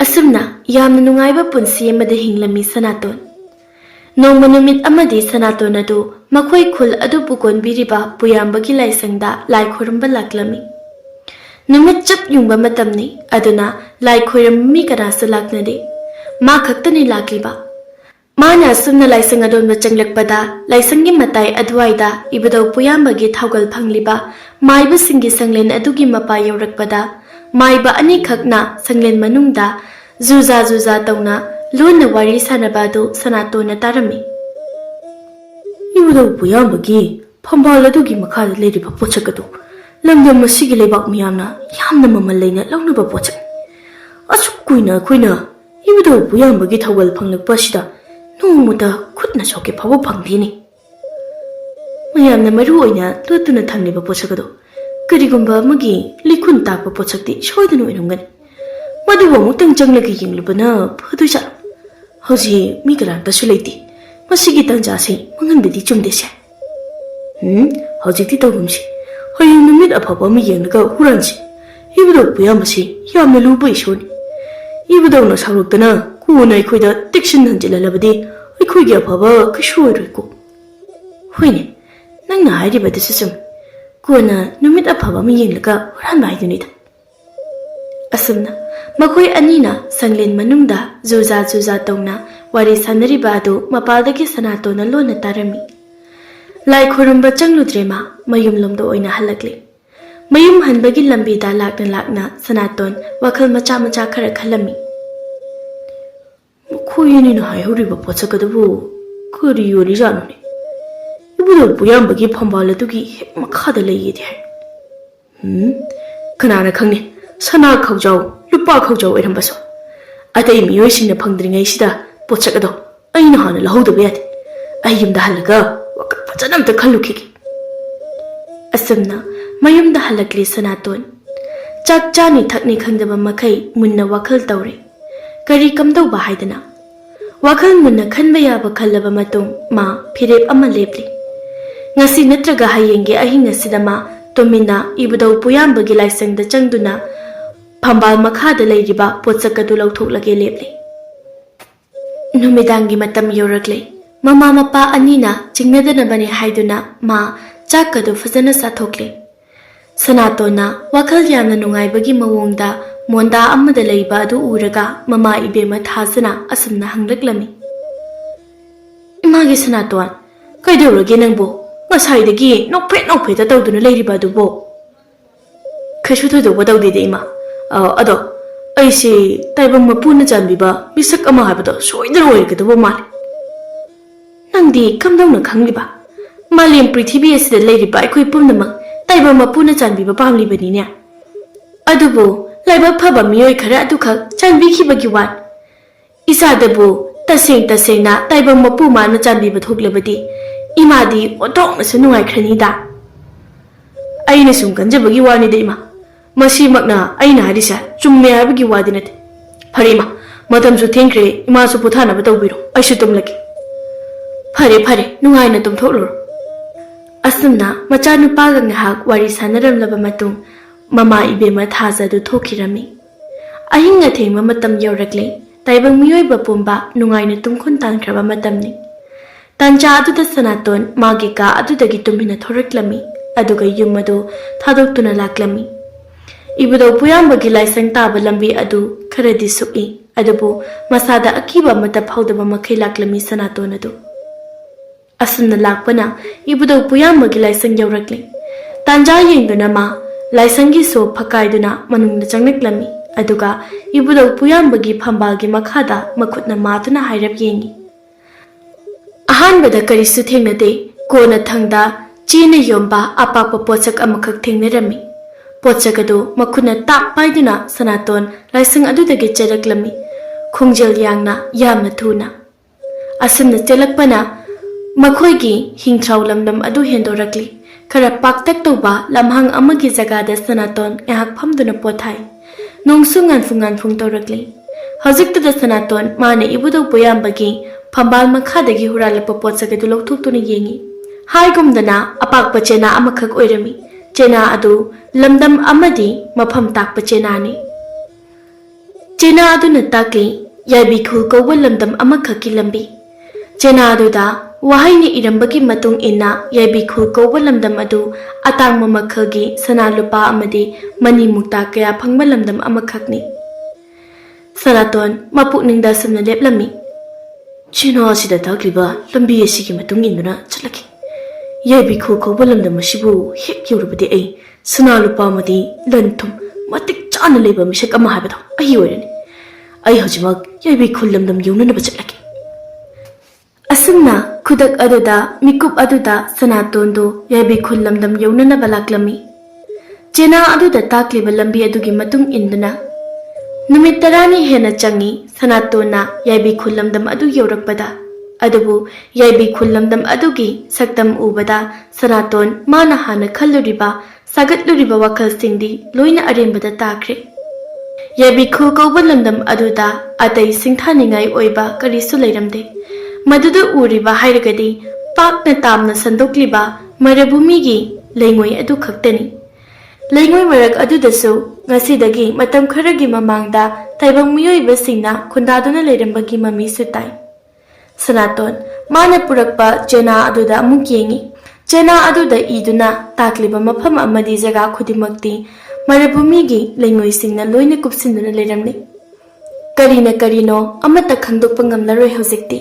ꯑꯁꯨꯝꯅ ꯌꯥꯝꯅ ꯅꯨꯡꯉꯥꯏꯕ ꯄꯨꯟꯁꯤ ꯑꯃꯗ ꯍꯤꯡꯂꯝꯃꯤ ꯁꯅꯥꯇꯣꯟ ꯅꯣꯡꯃ ꯅꯨꯃꯤꯠ ꯑꯃꯗꯤ ꯁꯅꯥꯇꯣꯟ ꯑꯗꯨ ꯃꯈꯣꯏ ꯈꯨꯜ ꯑꯗꯨꯕꯨ ꯀꯣꯟꯕꯤꯔꯤꯕ ꯄꯨꯌꯥꯝꯕꯒꯤ ꯂꯥꯏꯁꯪꯗ ꯂꯥꯏ ꯈꯣꯏꯔꯝꯕ ꯂꯥꯛꯂꯝꯃꯤ ꯅꯨꯃꯤꯠ ꯆꯞ ꯌꯨꯡꯕ ꯃꯇꯝꯅꯤ ꯑꯗꯨꯅ ꯂꯥꯏ ꯈꯣꯏꯔꯝꯕ ꯃꯤ ꯀꯅꯥꯁꯨ ꯂꯥꯛꯅꯗꯦ ꯃꯥ ꯈꯛꯇꯅꯤ ꯂꯥꯛꯂꯤꯕ ꯃꯥꯅ ꯑꯁꯨꯝꯅ ꯂꯥꯏꯁꯪ ꯑꯗꯣꯝꯗ ꯆꯪꯂꯛꯄꯗ ꯂꯥꯏꯁꯪꯒꯤ ꯃꯇꯥꯏ ꯑꯗꯨꯋꯥꯏꯗ ꯏꯕꯨꯙꯧ ꯄꯨꯌꯥꯝꯕꯒꯤ ꯊꯧꯒꯜ ꯐꯪꯂꯤꯕ ꯃꯥꯏꯕꯁꯤꯡꯒꯤ ꯁꯪꯂꯦꯟ ꯑꯗꯨꯒꯤ ꯃꯄꯥ ꯌꯧꯔꯛꯄꯗ ꯃꯥꯏꯕ ꯑꯅꯤꯈꯛꯅ ꯁꯪꯂꯦꯟ ꯃꯅꯨꯡꯗ ꯖꯨꯖꯥ ꯇꯧꯅ ꯂꯣꯟꯅ ꯋꯥꯔꯤ ꯁꯥꯟꯅꯕ ꯑꯗꯨ ꯁꯅꯥꯇꯣꯟꯅ ꯇꯥꯔꯝꯃꯤ ꯏꯕꯨꯙꯧ ꯄꯨꯌꯥꯝꯕꯒꯤ ꯐꯝꯕꯥꯜ ꯑꯗꯨꯒꯤ ꯃꯈꯥꯗ ꯂꯩꯔꯤꯕ ꯄꯣꯠꯁꯛ ꯑꯗꯨ ꯂꯝꯗꯝ ꯑꯁꯤꯒꯤ ꯂꯩꯕꯥꯛ ꯃꯤꯌꯥꯝꯅ ꯌꯥꯝꯅ ꯃꯃꯜ ꯂꯩꯅ ꯂꯧꯅꯕ ꯄꯣꯠꯁꯛ ꯑꯁꯨꯛ ꯀꯨꯏꯅ ꯑꯩꯈꯣꯏꯅ ꯏꯕꯨꯙꯧ ꯄꯨꯌꯥꯝꯕꯒꯤ ꯊꯧꯒꯜ ꯐꯪꯂꯛꯄ ꯑꯁꯤꯗ ꯅꯣꯡꯃꯇ ꯈꯨꯠꯅ ꯁꯣꯛꯀꯦ ꯐꯥꯎꯕ ꯐꯪꯗꯦꯅꯦ ꯃꯌꯥꯝꯅ ꯃꯔꯨ ꯑꯣꯏꯅ ꯂꯣꯠꯇꯨꯅ ꯊꯝꯂꯤꯕ ꯄꯣꯠꯁꯛ ꯑꯗꯨ ꯀꯔꯤꯒꯨꯝꯕ ꯑꯃꯒꯤ ꯂꯤꯈꯨꯟ ꯇꯥꯛꯄ ꯄꯣꯠꯁꯛꯇꯤ ꯁꯣꯏꯗꯅ ꯑꯣꯏꯔꯝꯒꯅꯤ ꯃꯗꯨꯕꯨ ꯑꯃꯨꯛꯇꯪ ꯆꯪꯂꯒ ꯌꯦꯡꯂꯨꯕꯅ ꯐꯗꯣꯏꯖꯥꯠꯂꯣ ꯍꯧꯖꯤꯛ ꯃꯤ ꯀꯅꯥꯝꯇꯁꯨ ꯂꯩꯇꯦ ꯃꯁꯤꯒꯤ ꯇꯟꯖꯥꯁꯤ ꯃꯥꯡꯍꯟꯕꯗꯤ ꯆꯨꯝꯗꯦꯁꯦ ꯍꯧꯖꯤꯛꯇꯤ ꯇꯧꯒꯨꯝꯁꯤ ꯍꯌꯦꯡ ꯅꯨꯃꯤꯠ ꯑꯐꯕ ꯑꯃ ꯌꯦꯡꯂꯒ ꯍꯨꯔꯥꯟꯁꯤ ꯏꯕꯨꯙꯧ ꯄꯨꯌꯥꯝꯕꯁꯤ ꯌꯥꯝꯅ ꯂꯨꯕ ꯏꯁꯣꯔꯅꯤ ꯏꯕꯨꯙꯧꯅ ꯁꯥꯎꯔꯛꯇꯅ ꯀꯣꯟꯅ ꯑꯩꯈꯣꯏꯗ ꯇꯦꯛꯁꯤꯟ ꯍꯟꯖꯤꯜꯍꯜꯂꯕꯗꯤ ꯑꯩꯈꯣꯏꯒꯤ ꯑꯐꯕ ꯀꯩꯁꯨ ꯑꯣꯏꯔꯣꯏꯀꯣ ꯍꯣꯏꯅꯦ ꯅꯪꯅ ꯍꯥꯏꯔꯤꯕꯗꯨꯁꯨ ꯆꯨꯝꯃꯤ ꯀꯣꯟꯅ ꯅꯨꯃꯤꯠ ꯑꯐꯕ ꯑꯃ ꯌꯦꯡꯂꯒ ꯍꯨꯔꯥꯟꯕ ꯍꯥꯏꯗꯨꯅꯤꯗ ꯑꯁꯨꯝꯅ ꯃꯈꯣꯏ ꯑꯅꯤꯅ ꯁꯪꯂꯦꯟ ꯃꯅꯨꯡꯗ ꯖꯨꯖꯥ ꯇꯧꯅ ꯋꯥꯔꯤ ꯁꯥꯟꯅꯔꯤꯕ ꯑꯗꯨ ꯃꯄꯥꯜꯗꯒꯤ ꯁꯅꯥꯇꯣꯟꯅ ꯂꯣꯟꯅ ꯇꯥꯔꯝꯃꯤ ꯂꯥꯏ ꯈꯣꯏꯔꯝꯕ ꯆꯪꯂꯨꯗ꯭ꯔꯦ ꯃꯥ ꯃꯌꯨꯝꯂꯣꯝꯗ ꯑꯣꯏꯅ ꯍꯜꯂꯛꯂꯤ ꯃꯌꯨꯝ ꯍꯟꯕꯒꯤ ꯂꯝꯕꯤꯗ ꯂꯥꯛꯅ ꯁꯅꯥꯇꯣꯟ ꯋꯥꯈꯜ ꯃꯆꯥ ꯈꯔ ꯈꯜꯂꯝꯃꯤ ꯃꯈꯣꯏ ꯑꯅꯤꯅ ꯍꯥꯏꯍꯧꯔꯤꯕ ꯄꯣꯠꯁꯛ ꯑꯗꯨꯕꯨ ꯀꯔꯤ ꯑꯣꯏꯔꯤꯖꯥꯠꯅꯣꯅꯦ ꯏꯕꯨꯙꯧ ꯄꯨꯌꯥꯝꯕꯒꯤ ꯐꯝꯕꯥꯜ ꯑꯗꯨꯒꯤ ꯍꯦꯛ ꯃꯈꯥꯗ ꯂꯩꯌꯦꯗꯤ ꯍꯥꯏ Kanana khangni sana khaujau lupa khaujau oirambaso atai miyoi singna phangdringai sida pochakado aina hana lahodaba yade ai yumda halaga wakal fajana amta khallukhigi asumna mayumda halakli Sanaton chak chani thakni khangdaba makai munna wakal tawre kari kamdauba haidana wakal munna khanba yaba khallaba matung ma phirep ama lepli ngasi natraga hayenge ahinga sidama Tomina ibudau puyambagi laisangda changduna phambal makhada leiriba pochakadu lauthok lepli numidangi matam yorakle mama mapa anina chingnadana bani haiduna ma chakadu fazana sathokle Sanatona wakal yamna nungaibagi mawongda monda amada leiba adu uraga mama ibema thasana asumna hanglaklami imagi Sanaton kaidorage nangbo Masaidagi nokpet ta tawduna leiriba dubo khaishu thodoba tawdide ima ado aisi taibang mapuna janbiba misak ama habado soidara oirgadabu mali nangdi kamdawna khangliba malem prithibi asida leiriba aikoi pumnamak taibang mapuna janbiba pamlibanine adubu laibak phaba miyoi khara adukhak janbikhibagi wan isadabu tasengna taibang mapu mana janbiba thoklabadi Imadi otong na sunungai kranida. Aina sum kanjabagi wani de ima. Masi magna aina hadisa chumme habagi wadinat. Pharima matam su thengkre ima su puthana batawbiro. Aisu tumlaki. Phare nungai na tum tholor. Asumna macha nupaga ngahak wari sanaram laba matung mama ibema thaza du thokirami. Ahinga thengma matam yaurakle taibang miyoi bapumba nungai na tumkhun tankraba matamni. Tanja aduda Sanaton magika adudagi tumhina thoraklami aduga yumadu thadoktuna laklami ibudau puyambagi laisang taba lambi adu kharadi sui adubu masada akiba mata phawdaba makhai laklami Sanaton adu asumna lakpana ibudau puyambagi laisang yaurakli tanja yengduna ma laisangi so phakaiduna manungna changnaklami aduga ibudau puyambagi phambalgi makhada makhutna matuna hairap yengi Ahanbada karisu thengnade kona thangda china yomba apapa pochak amakhak thengnerami pochak adu makhuna tak paiduna Sanaton laisang adudagi charaklami khongjel yangna yamna thuna asumna chelakpana makhoigi hingthrau lamdam adu hendorakli khara paktak toba lamhang amagi jagada Sanaton ehak phamduna pothai nongsungan fungan tawrakli hojikta Sanaton mane ibudau poyambagi Phambal makhadagi huralapa pochakadu lauthokuna yengi haigumdana apakpa chena amakhak oirami chena adu lamdam amadi mapham takpa chena ni chena adu na takli yaibi khul kawba lamdam amakhaki lambi chena adu da wahai ni irambagi matung inna yaibi khul kawba lamdam adu atangma makhagi sana lupa amadi mani mukta kaya phangba lamdam amakhakni Sanaton mapukningda sumna leplami Chino asida takliba lambi asigi matung induna chalaki yaibi khu khawba lamdam asibu hek yorubadi ai sana lupa amadi lanthum matik chana leba misak ama habado ai oirani ai hojimak yaibi khu lamdam yonana bachalaki asumna khudak aduda mikup aduda Sanaton do yaibi khu lamdam yonana balaklami chena aduda takliba lambi adugi matung induna Numit tarani hena changi Sanatona yaibi khullamdam adu yorakpada adubu yaibi khullamdam adugi saktam ubada Sanaton mana hana khalluriba sagatluriba wakal singdi loina arembada takre yaibi khu kawba lamdam aduda atai singthaningai oiba karisu leiramde maduda uriba hairagadi pakna tamna sandokliba marabumigi leingoi adu khaktani leingoi marak adudasu ngasidagi matam kharagi mamangda taibang miyoibasingna khundaduna leirambagi mami sutai Sanaton mana purakpa chena aduda amuk yengi chena aduda iduna takliba mafam amadi jaga khudimakti marabumigi leingoi loina kupsinduna leiramni karino amata khangdokpa ngamlaroi hojikti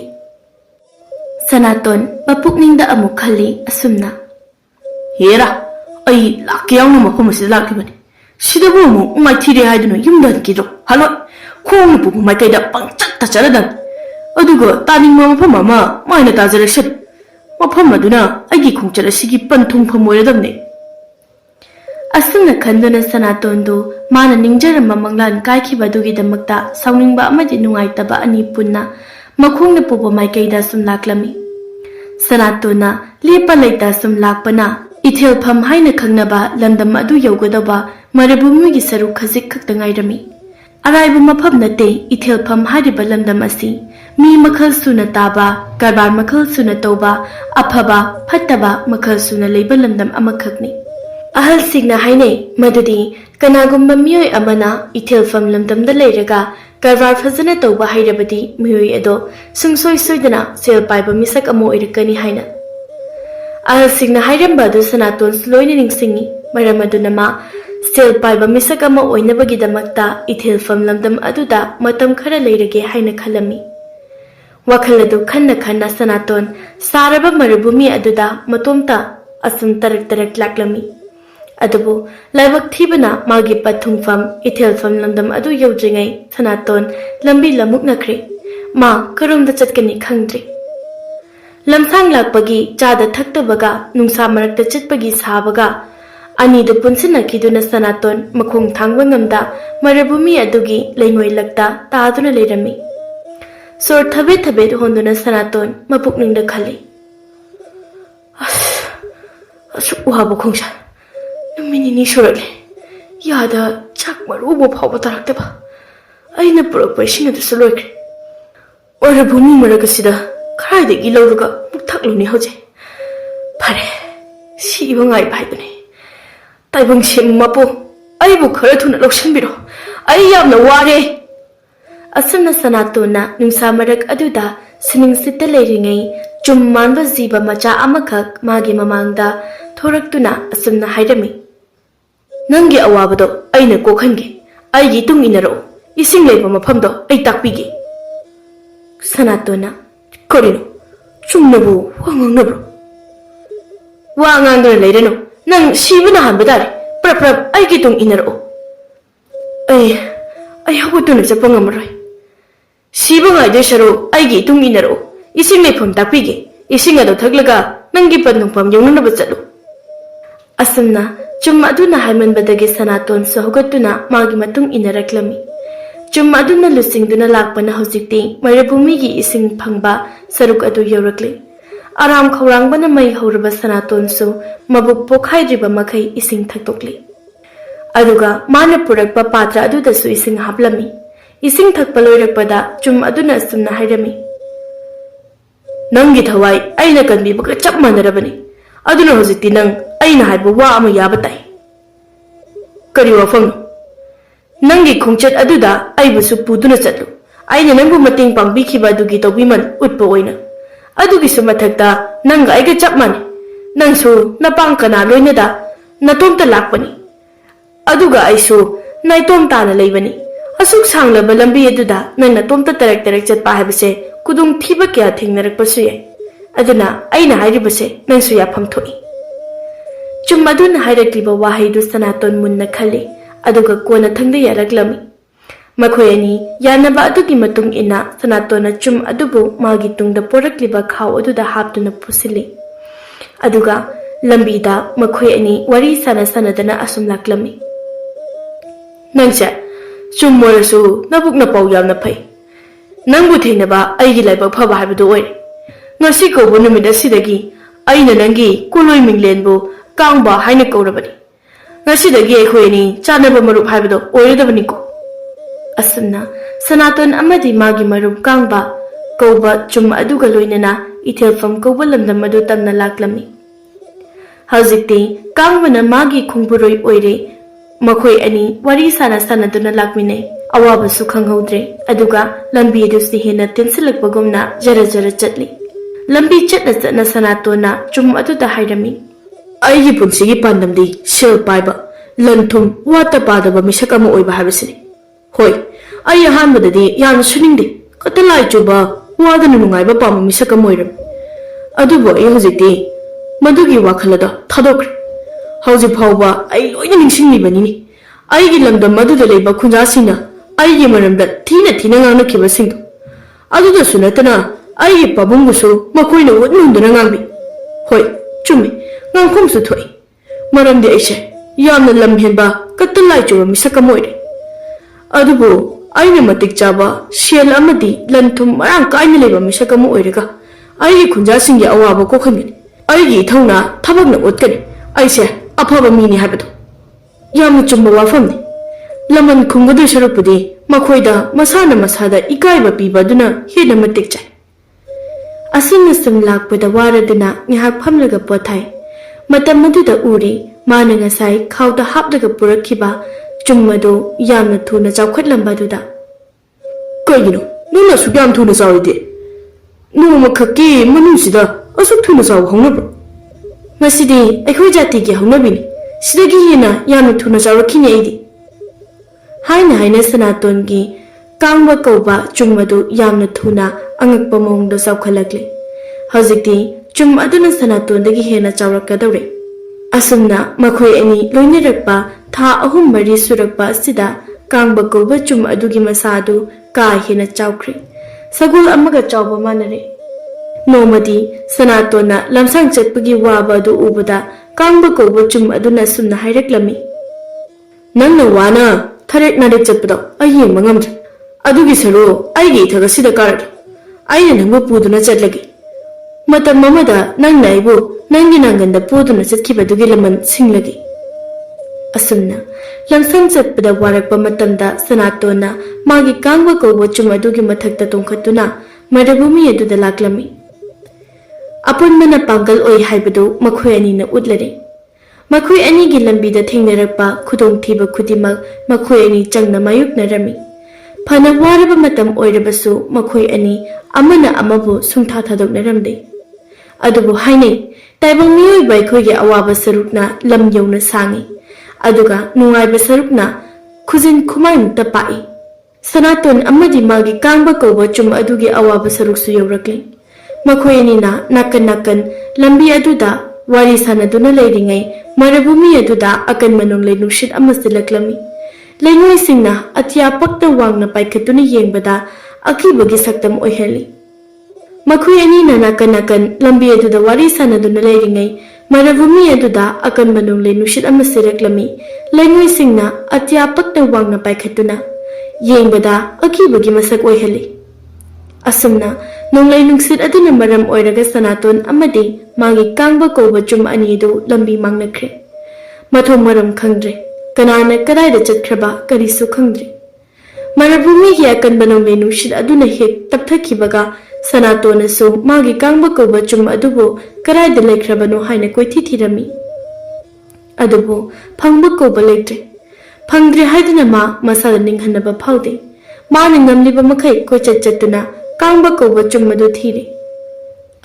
Sanaton mapukningda amuk khali asumna hera ai lakyang mafam asida laklibani sidabu mu ngai thire haiduna yumda kidro halo khong bu mai kaida pangchat charadan aduga taning mafam ama maina tajara shat mafam aduna agi khongchara sigi panthung phamoiradamne Asumna khanduna Sanatondu mana ningjaramba manglan kaikhibadugidamakta sauningba amadi nungaitaba ani punna makhungna puba maikaida sum laklami. Sanatona lepa leita sum lakpana ithilpham haina khangnaba landam adu yaugadaba marabumugi saru khajik khakta ngairami. Araiba mafam nate ithilpham hariba landam asi mi makhal suna taba karbar makhal suna toba aphaba phattaba makhal suna leiba landam amakhakni. Ahal signa haine madudi kanagumba miyoi amana ithilpham landamda leiraga karbar fazana toba hairabadi miyoi ado sungsoi soidana sel paiba misak amo irikani haina. Ahal signa hairamba adu Sanaton sloina ningsingi maramaduna ma sel paiba misak amo oinabagidamakta ithilpham landam aduda matam khara leirage haina khalami. Wakhaladu khanna khanna Sanaton saraba marabumi aduda matomta asum tarak tarak laklami. Adubu laibak thibana magi pathungfam ithilpham landam adu yaudringai Sanaton lambi lamuk nakre ma karumda chatkani khangdri. Lamsang lakpagi chada thaktabaga nungsa marakta chitpagi sabaga anidu punsinakiduna Sanaton makhung thangba ngamda marabumi adugi leingoi lakta taaduna leirami. Sor thabet thabet honduna Sanaton mapukningda khali. Asuk uhaba khongsa Numini surale yada chak marubo phawba taraktaba aina purakpa ising adu saloikre orabumi maragasida kharaidagi lawruga muktakluni hoje phare siba ngai bhaidune taibung sem mapo aibu khara thuna loksanbiro ai yamna ware asumna Sanatona nungsa marak aduda sining sitta leiringai chummanba jiba macha amakhak magi mamangda thoraktuna asumna hairami. Nangi awabado aina kokhange aigi tung inaro ising leiba mafamdo ai takpige. Sanatona korino chumnabu wangangnabro wangangdana leirano nang sibuna hanbadare prap prap aigi tung inaro ai hawatuna chappa ngamaroi siba ngaidoi saru aigi tung inaro ising leifam takpige ising ado thaklaga nangi padnungpam yaunanaba chatlu. Asumna chumma aduna haimanbadagi Sanaton sahugatuna magi matung inaraklami. Chumma aduna lusingduna lakpana hojikti marabumigi ising phangba saruk adu yaurakli. Aram khaurangbana mai hauraba Sanaton su mabuk pokhaidriba makhai ising thakdokli. Aduga mana purakpa patra adudasu ising haplami. Ising thakpa loirakpada chumma aduna asumna hairami. Nangi thawai aina kanbibaga chap manarabani. Aduna hojikti nang aina haiba wa ama yaba tai. Kari wafang nangi khongchat aduda aibusu puduna chatlu aina nangbu mating pangbikhiba adugi tawbiman utpa oina adugi su mathakta nanga aiga chap mane nangsu napang kana loinada natomta lakpani aduga aisu naitom tana leibani asuk sanglaba lambi aduda nang natomta tarak tarak chatpa haibase kudung thiba kya thingnarakpasu yai aduna aina hairibase nangsu yafam thoi. Chummaduna hairakliba wahaidu Sanaton munna khali aduga kona thangda yaraklami. Makhoyani yanaba adugi matung ina Sanatona chum adubu magi tungda porakliba khaw aduda haptuna pusili. Aduga lambida makhoyani wari sana sanadana asum laklami. Nangcha chum morasu nabuk na pau yamna phai. Nangbu thengnaba aigi laibak phaba haibadu oi. Ngasi kauba numit asidagi aina nangi koloi minglenbu Kangba haina kaurabani. Ngasidagi aikhoini chanaba marup haibado oiradabani ko. Asumna Sanaton amadi magi marup kangba kauba chumma aduga loinana ithilpham kauba landam adu tamna laklami. Hajikti kangbana magi khungburoi oire makhoi ani wari sana sanaduna lakmine awabasu khanghaudre aduga lambi adusi hena tensilakpagumna jara jara chatli. Lambi chatna chatna Sanatona chumma aduda hairami. Aigi punsigi pandamdi sel paiba lanthum wata padaba misak ama oiba habisini. Hoi ai ahanbadadi yamna suningdi katalai chuba wadana nungaiba pama misak ama oiram. Adubu ai hojikti madugi wakhalada thadokre. Hojik phawba ai loina ningsinglibani aigi lamdam maduda leiba khunjasina aigi maramda thina thina ngangnakhibasingdu adudasu natana aigi pabungbusu makoina wotnunduna ngangbi. Hoi chumi ngangkhomsu thoi maramdi aise ꯌꯥꯝꯅ ꯂꯝꯍꯦꯟꯕ ꯀꯠꯇ ꯂꯥꯏꯆꯨꯕ ꯃꯤꯁꯛ ꯑꯃ ꯑꯣꯏꯔꯦ ꯑꯗꯨꯕꯨ ꯑꯩꯅ ꯃꯇꯤꯛ ꯆꯥꯕ ꯁꯦꯜ ꯑꯃꯗꯤ ꯂꯟ ꯊꯨꯝ ꯃꯔꯥꯡ ꯀꯥꯏꯅ ꯂꯩꯕ ꯃꯤꯁꯛ ꯑꯃ ꯑꯣꯏꯔꯒ ꯑꯩꯒꯤ ꯈꯨꯟꯖꯥꯁꯤꯡꯒꯤ ꯑꯋꯥꯕ ꯀꯣꯛꯍꯟꯒꯅꯤ ꯑꯩꯒꯤ ꯏꯊꯧꯅ ꯊꯕꯛꯅ ꯎꯠꯀꯅꯤ ꯑꯩꯁꯦ ꯑꯐꯕ ꯃꯤꯅꯤ ꯍꯥꯏꯕꯗꯣ ꯌꯥꯝꯅ ꯆꯨꯝꯕ ꯋꯥꯐꯝꯅꯤ ꯂꯃꯟ ꯈꯨꯝꯒꯗꯣꯏ ꯁꯔꯨꯛꯄꯨꯗꯤ ꯃꯈꯣꯏꯗ ꯃꯁꯥꯅ ꯃꯁꯥꯗ ꯏꯀꯥꯏꯕ ꯄꯤꯕ ꯑꯗꯨꯅ ꯍꯦꯟꯅ ꯃꯇꯤꯛ ꯆꯥꯏ ꯑꯁꯨꯝꯅ ꯁꯨꯝ ꯂꯥꯛꯄꯗ ꯋꯥꯔꯗꯨꯅ ꯉꯥꯏꯍꯥꯛ ꯐꯝꯂꯒ ꯄꯣꯊꯥꯏ ꯃꯇꯝ ꯑꯗꯨꯗ ꯎꯔꯤ ꯃꯥꯅ ꯉꯁꯥꯏ ꯈꯥꯎꯗ ꯍꯥꯞꯂꯒ ꯄꯨꯔꯛꯈꯤꯕ ꯆꯨꯝ ꯑꯗꯨ ꯌꯥꯝꯅ ꯊꯨꯅ ꯆꯥꯎꯈꯠꯂꯝꯕ ꯑꯗꯨꯗ ꯀꯩꯒꯤꯅꯣ ꯅꯪꯅ ꯑꯁꯨꯛ ꯌꯥꯝ ꯊꯨꯅ ꯆꯥꯎꯔꯤꯗꯤ ꯅꯣꯡꯃꯈꯛꯀꯤ ꯃꯅꯨꯡꯁꯤꯗ ꯑꯁꯨꯛ ꯊꯨꯅ ꯆꯥꯎꯕ ꯍꯧꯅꯕ꯭ꯔꯣ ꯃꯁꯤꯗꯤ ꯑꯩꯈꯣꯏ ꯖꯥꯇꯤꯒꯤ ꯍꯧꯅꯕꯤꯅꯤ ꯁꯤꯗꯒꯤ ꯍꯦꯟꯅ ꯌꯥꯝꯅ ꯊꯨꯅ ꯆꯥꯎꯔꯛꯈꯤꯅꯤ ꯑꯩꯗꯤ ꯍꯥꯏꯅ ꯁꯅꯥꯇꯣꯟꯒꯤ ꯀꯥꯡꯕ ꯀꯧꯕ ꯆꯨꯝ ꯑꯗꯨ ꯌꯥꯝꯅ ꯊꯨꯅ ꯑꯉꯛꯄ ꯃꯑꯣꯡꯗ ꯆꯥꯎꯈꯠꯂꯛꯂꯤ ꯍꯧꯖꯤꯛꯇꯤ ꯆꯨꯝ ꯑꯗꯨꯅ ꯁꯅꯥꯇꯣꯟꯗꯒꯤ ꯍꯦꯟꯅ ꯆꯥꯎꯔꯛꯀꯗꯧꯔꯦ ꯑꯁꯨꯝꯅ ꯃꯈꯣꯏ ꯑꯅꯤ ꯂꯣꯏꯅꯔꯛꯄ ꯊꯥ 3-4 ꯁꯨꯔꯛꯄ ꯑꯁꯤꯗ ꯀꯥꯡꯕ ꯀꯧꯕ ꯆꯨꯝ ꯑꯗꯨꯒꯤ ꯃꯁꯥ ꯑꯗꯨ ꯀꯥ ꯍꯦꯟꯅ ꯆꯥꯎꯈ꯭ꯔꯦ ꯁꯒꯣꯜ ꯑꯃꯒ ꯆꯥꯎꯕ ꯃꯥꯟꯅꯔꯦ ꯅꯣꯡꯃꯗꯤ ꯁꯅꯥꯇꯣꯟꯅ ꯂꯝꯁꯥꯡ ꯆꯠꯄꯒꯤ ꯋꯥꯕ ꯑꯗꯨ ꯎꯕꯗ ꯀꯥꯡꯕ ꯀꯧꯕ ꯆꯨꯝ ꯑꯗꯨꯅ ꯁꯨꯝꯅ ꯍꯥꯏꯔꯛꯂꯝꯃꯤ ꯅꯪꯅ ꯋꯥꯅ ꯊꯔꯦꯛ ꯅꯥꯔꯦꯛ ꯆꯠꯄꯗꯣ ꯑꯩ ꯌꯦꯡꯕ ꯉꯝꯗ꯭ꯔꯦ ꯑꯗꯨꯒꯤ ꯁꯔꯨ ꯑꯩꯒꯤ ꯏꯊꯛ ꯑꯁꯤꯗ ꯀꯥꯔꯛꯂꯦ ꯑꯩꯅ ꯅꯪꯕꯨ ꯄꯨꯗꯨꯅ ꯆꯠꯂꯒꯦ ꯃꯇꯝ ꯑꯃꯗ ꯅꯪꯅ ꯑꯩꯕꯨ ꯅꯪꯒꯤ ꯅꯥꯡꯒꯟꯗ ꯄꯨꯗꯨꯅ ꯆꯠꯈꯤꯕꯗꯨꯒꯤ ꯂꯃꯟ ꯁꯤꯡꯂꯒꯦ ꯑꯁꯨꯝꯅ ꯂꯝꯁꯥꯡ ꯆꯠꯄꯗ ꯋꯥꯔꯛꯄ ꯃꯇꯝꯗ ꯁꯅꯥꯇꯣꯟꯅ ꯃꯥꯒꯤ ꯀꯥꯡꯕ ꯀꯧꯕ ꯆꯨꯝ ꯑꯗꯨꯒꯤ ꯃꯊꯛꯇ ꯇꯣꯡꯈꯠꯇꯨꯅ ꯃꯔꯚꯨꯃꯤ ꯑꯗꯨꯗ ꯂꯥꯛꯂꯝꯃꯤ ꯑꯄꯨꯟꯕꯅ ꯄꯥꯡꯒꯜ ꯑꯣꯏ ꯍꯥꯏꯕꯗꯨ ꯃꯈꯣꯏ ꯑꯅꯤꯅ ꯎꯠꯂꯔꯦ ꯃꯈꯣꯏ ꯑꯅꯤꯒꯤ ꯂꯝꯕꯤꯗ ꯊꯦꯡꯅꯔꯛꯄ ꯈꯨꯗꯣꯡꯊꯤꯕ ꯈꯨꯗꯤꯡꯃꯛ ꯃꯈꯣꯏ ꯑꯅꯤ ꯆꯪꯅ ꯃꯥꯌꯣꯛꯅꯔꯝꯃꯤ ꯐꯅ ꯋꯥꯔꯕ ꯃꯇꯝ ꯑꯣꯏꯔꯕꯁꯨ ꯃꯈꯣꯏ ꯑꯅꯤ ꯑꯃꯅ ꯑꯃꯕꯨ ꯁꯨꯡꯊꯥ ꯊꯥꯗꯣꯛꯅꯔꯝꯗꯦ ꯑꯗꯨꯕꯨ ꯍꯥꯏꯅꯩ ꯇꯥꯏꯕꯪ ꯃꯤꯑꯣꯏꯕ ꯑꯩꯈꯣꯏꯒꯤ ꯑꯋꯥꯕ ꯁꯔꯨꯛꯅ ꯂꯝ ꯌꯧꯅ ꯁꯥꯡꯏ ꯑꯗꯨꯒ ꯅꯨꯡꯉꯥꯏꯕ ꯁꯔꯨꯛꯅ ꯈꯨꯖꯤꯟ ꯈꯨꯃꯥꯏꯃꯨꯛꯇ ꯄꯥꯛꯏ ꯁꯅꯥꯇꯣꯟ ꯑꯃꯗꯤ ꯃꯥꯒꯤ ꯀꯥꯡꯕ ꯀꯧꯕ ꯆꯨꯝ ꯑꯗꯨꯒꯤ ꯑꯋꯥꯕ ꯁꯔꯨꯛꯁꯨ ꯌꯧꯔꯛꯂꯤ ꯃꯈꯣꯏ ꯑꯅꯤꯅ ꯅꯥꯀꯟ ꯅꯥꯀꯟ ꯂꯝꯕꯤ ꯑꯗꯨꯗ ꯋꯥꯔꯤ ꯁꯥꯅꯗꯨꯅ ꯂꯩꯔꯤꯉꯩ ꯃꯔꯚꯨꯃꯤ ꯑꯗꯨꯗ ꯑꯀꯟꯕ ꯅꯣꯡꯂꯩ ꯅꯨꯡꯁꯤꯠ ꯑꯃ ꯁꯤꯜꯂꯛꯂꯝꯃꯤ ꯂꯩꯉꯣꯏꯁꯤꯡꯅ ꯑꯇꯤꯌꯥ ꯄꯛꯅ ꯋꯥꯡꯅ ꯄꯥꯏꯈꯠꯇꯨꯅ ꯌꯦꯡꯕꯗ ꯑꯀꯤꯕꯒꯤ ꯁꯛꯇꯝ ꯑꯣꯏꯍꯜꯂꯤ ꯃꯈꯣꯏ ꯑꯅꯤꯅ ꯅꯥꯀꯟ ꯅꯥꯀꯟ ꯂꯝꯕꯤ ꯑꯗꯨꯗ ꯋꯥꯔꯤ ꯁꯥꯅꯗꯨꯅ ꯂꯩꯔꯤꯉꯩ ꯃꯔꯚꯨꯃꯤ ꯑꯗꯨꯗ ꯑꯀꯟꯕ ꯅꯣꯡꯂꯩ ꯅꯨꯡꯁꯤꯠ ꯑꯃ ꯁꯤꯔꯛꯂꯝꯃꯤ ꯂꯩꯉꯣꯏꯁꯤꯡꯅ ꯑꯇꯤꯌꯥ ꯄꯛꯅ ꯋꯥꯡꯅ ꯄꯥꯏꯈꯠꯇꯨꯅ ꯌꯦꯡꯕꯗ ꯑꯀꯤꯕꯒꯤ ꯃꯁꯛ ꯑꯣꯏꯍꯜꯂꯤ ꯑꯁꯨꯝꯅ ꯅꯣꯡꯂꯩ ꯅꯨꯡꯁꯤꯠ ꯑꯗꯨꯅ ꯃꯔꯝ ꯑꯣꯏꯔꯒ ꯁꯅꯥꯇꯣꯟ ꯑꯃꯗꯤ ꯃꯥꯒꯤ ꯀꯥꯡꯕ ꯀꯧꯕ ꯆꯨꯝ ꯑꯅꯤ ꯑꯗꯨ ꯂꯝꯕꯤ ꯃꯥꯡꯅꯈ꯭ꯔꯦ ꯃꯊꯣꯡ ꯃꯔꯝ ꯈꯪꯗ꯭ꯔꯦ ꯀꯅꯥꯅ ꯀꯗꯥꯏꯗ ꯆꯠꯈ꯭ꯔꯕ ꯀꯔꯤꯁꯨ ꯈꯪꯗ꯭ꯔꯦ ꯃꯔꯚꯨꯃꯤꯒꯤ ꯑꯀꯟꯕ ꯅꯣꯡꯂꯩ ꯅꯨꯡꯁꯤꯠ ꯑꯗꯨꯅ ꯍꯦꯛ ꯇꯞꯊꯈꯤꯕꯒ ꯁꯅꯥꯇꯣꯟꯅꯁꯨ ꯃꯥꯒꯤ ꯀꯥꯡꯕ ꯀꯧꯕ ꯆꯨꯝ ꯑꯗꯨꯕꯨ ꯀꯗꯥꯏꯗ ꯂꯩꯈ꯭ꯔꯕꯅꯣ ꯍꯥꯏꯅ ꯀꯣꯏꯊꯤ ꯊꯤꯔꯝꯃꯤ ꯑꯗꯨꯕꯨ ꯐꯪꯕ ꯀꯧꯕ ꯂꯩꯇ꯭ꯔꯦ ꯐꯪꯗ꯭ꯔꯦ ꯍꯥꯏꯗꯨꯅ ꯃꯥ ꯃꯁꯥꯗ ꯅꯤꯡꯍꯟꯅꯕ ꯐꯥꯎꯗꯦ ꯃꯥꯅ ꯉꯝꯂꯤꯕ ꯃꯈꯩ ꯀꯣꯏꯆꯠ ꯆꯠꯇꯨꯅ ꯀꯥꯡꯕ ꯀꯧꯕ ꯆꯨꯝ ꯑꯗꯨ ꯊꯤꯔꯦ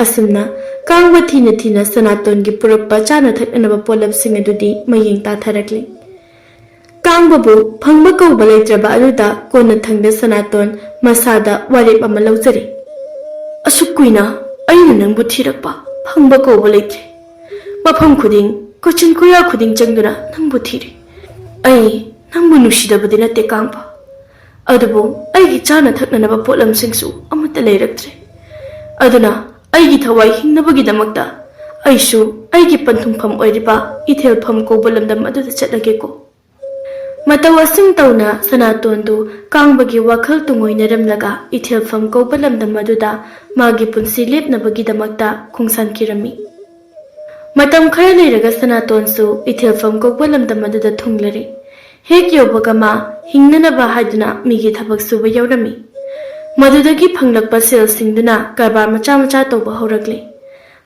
ꯑꯁꯨꯝꯅ ꯀꯥꯡꯕ ꯊꯤꯅ ꯊꯤꯅ ꯁꯅꯥꯇꯣꯟꯒꯤ ꯄꯨꯔꯛꯄ ꯆꯥꯅ ꯊꯛꯅꯕ ꯄꯣꯠꯂꯝꯁꯤꯡ ꯑꯗꯨꯗꯤ ꯃꯌꯦꯡ ꯇꯥꯊꯔꯛꯂꯤ ꯀꯥꯡꯕꯕꯨ ꯐꯪꯕ ꯀꯧꯕ ꯂꯩꯇ꯭ꯔꯕ ꯑꯗꯨꯗ ꯀꯣꯟꯅ ꯊꯪꯗ ꯁꯅꯥꯇꯣꯟ ꯃꯁꯥꯗ ꯋꯥꯔꯦꯞ ꯑꯃ ꯂꯧꯖꯔꯦ ꯑꯁꯨꯛ ꯀꯨꯏꯅ ꯑꯩꯅ ꯅꯪꯕꯨ ꯊꯤꯔꯛꯄ ꯐꯪꯕ ꯀꯧꯕ ꯂꯩꯇ꯭ꯔꯦ ꯃꯐꯝ ꯈꯨꯗꯤꯡ ꯀꯣꯆꯤꯟ ꯀꯣꯌꯥ ꯈꯨꯗꯤꯡ ꯆꯪꯗꯨꯅ ꯅꯪꯕꯨ ꯊꯤꯔꯦ ꯑꯩ ꯅꯪꯕꯨ ꯅꯨꯡꯁꯤꯗꯕꯗꯤ ꯅꯠꯇꯦ ꯀꯥꯡꯕ ꯑꯗꯨꯕꯨ ꯑꯩꯒꯤ ꯆꯥꯅ ꯊꯛꯅꯅꯕ ꯄꯣꯠꯂꯝꯁꯤꯡꯁꯨ ꯑꯃꯠꯇ ꯂꯩꯔꯛꯇ꯭ꯔꯦ ꯑꯗꯨꯅ ꯑꯩꯒꯤ ꯊꯋꯥꯏ ꯍꯤꯡꯅꯕꯒꯤꯗꯃꯛꯇ ꯑꯩꯁꯨ ꯑꯩꯒꯤ ꯄꯟꯊꯨꯡꯐꯝ ꯑꯣꯏꯔꯤꯕ ꯏꯊꯦꯜꯐꯝ ꯀꯧꯕ ꯂꯝꯗꯝ ꯑꯗꯨꯗ ꯆꯠꯂꯒꯦꯀꯣ ꯃꯇꯧ ꯑꯁꯨꯝ ꯇꯧꯅ ꯁꯅꯥꯇꯣꯟꯗꯨ ꯀꯥꯡꯕꯒꯤ ꯋꯥꯈꯜ ꯇꯨꯡꯑꯣꯏꯅꯔꯝꯂꯒ ꯏꯊꯦꯜꯐꯝ ꯀꯧꯕ ꯂꯝꯗꯝ ꯑꯗꯨꯗ ꯃꯥꯒꯤ ꯄꯨꯟꯁꯤ ꯂꯦꯞꯅꯕꯒꯤꯗꯃꯛꯇ ꯈꯣꯡꯁꯥꯟꯈꯤꯔꯝꯃꯤ ꯃꯇꯝ ꯈꯔ ꯂꯩꯔꯒ ꯁꯅꯥꯇꯣꯟꯁꯨ ꯏꯊꯦꯜꯐꯝ ꯀꯧꯕ ꯂꯝꯗꯝ ꯑꯗꯨꯗ ꯊꯨꯡꯂꯔꯦ ꯍꯦꯛ ꯌꯧꯕꯒ ꯃꯥ ꯍꯤꯡꯅꯅꯕ ꯍꯥꯏꯗꯨꯅ ꯃꯤꯒꯤ ꯊꯕꯛ ꯁꯨꯕ ꯌꯥꯎꯔꯝꯃꯤ ꯃꯗꯨꯗꯒꯤ ꯐꯪꯂꯛꯄ ꯁꯦꯜꯁꯤꯡꯗꯨꯅ ꯀꯔꯕꯥꯔ ꯃꯆꯥ ꯃꯆꯥ ꯇꯧꯕ ꯍꯧꯔꯛꯂꯤ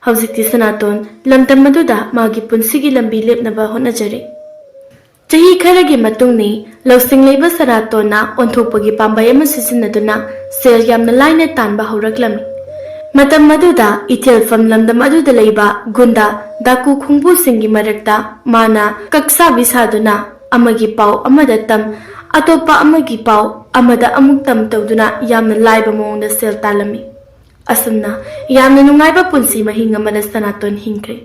ꯍꯧꯖꯤꯛꯇꯤ ꯁꯅꯥꯇꯣꯟ ꯂꯝꯗꯝ ꯑꯗꯨꯗ ꯃꯥꯒꯤ ꯄꯨꯟꯁꯤꯒꯤ ꯂꯝꯕꯤ ꯂꯦꯞꯅꯕ ꯍꯣꯠꯅꯖꯔꯦ ꯆꯍꯤ ꯈꯔꯒꯤ ꯃꯇꯨꯡꯅꯤ ꯂꯧꯁꯤꯡ ꯂꯩꯕ ꯁꯅꯥꯇꯣꯟꯅ ꯑꯣꯟꯊꯣꯛꯄꯒꯤ ꯄꯥꯝꯕꯩ ꯑꯃ ꯁꯤꯖꯤꯟꯅꯗꯨꯅ ꯁꯦꯜ ꯌꯥꯝꯅ ಲಾಯ್ꯅ ꯇꯥꯟꯕ ꯍꯧꯔꯛꯂꯝꯃꯤ ꯃꯇꯝ ꯑꯗꯨꯗ ꯏꯊꯦꯜꯐꯝ ꯂꯝꯗꯝ ꯑꯗꯨꯗ ꯂꯩꯕ ꯒꯨꯟꯗꯥ ꯗꯥꯀꯨ ꯈꯣꯡꯕꯨꯁꯤꯡꯒꯤ ꯃꯔꯛꯇ ꯃꯥꯅ ꯀꯛꯁꯥꯕꯤ ꯁꯥꯗꯨꯅ ꯑꯃꯒꯤ ꯄꯥꯎ ꯑꯃꯗ ꯇꯝ ꯑꯇꯣꯞꯄ ꯑꯃꯒꯤ ꯄꯥꯎ ꯑꯃꯗ ꯑꯃꯨꯛ ꯇꯝ ꯇꯧꯗꯨꯅ ꯌꯥꯝꯅ ꯂꯥꯏꯕ ꯃꯑꯣꯡꯗ ꯁꯦꯜ ꯇꯥꯜꯂꯝꯃꯤ ꯑꯁꯨꯝꯅ ꯌꯥꯝꯅ ꯅꯨꯡꯉꯥꯏꯕ ꯄꯨꯟꯁꯤ ꯃꯍꯤꯡ ꯑꯃꯗ ꯁꯅꯥꯇꯣꯟ ꯍꯤꯡꯈ꯭ꯔꯦ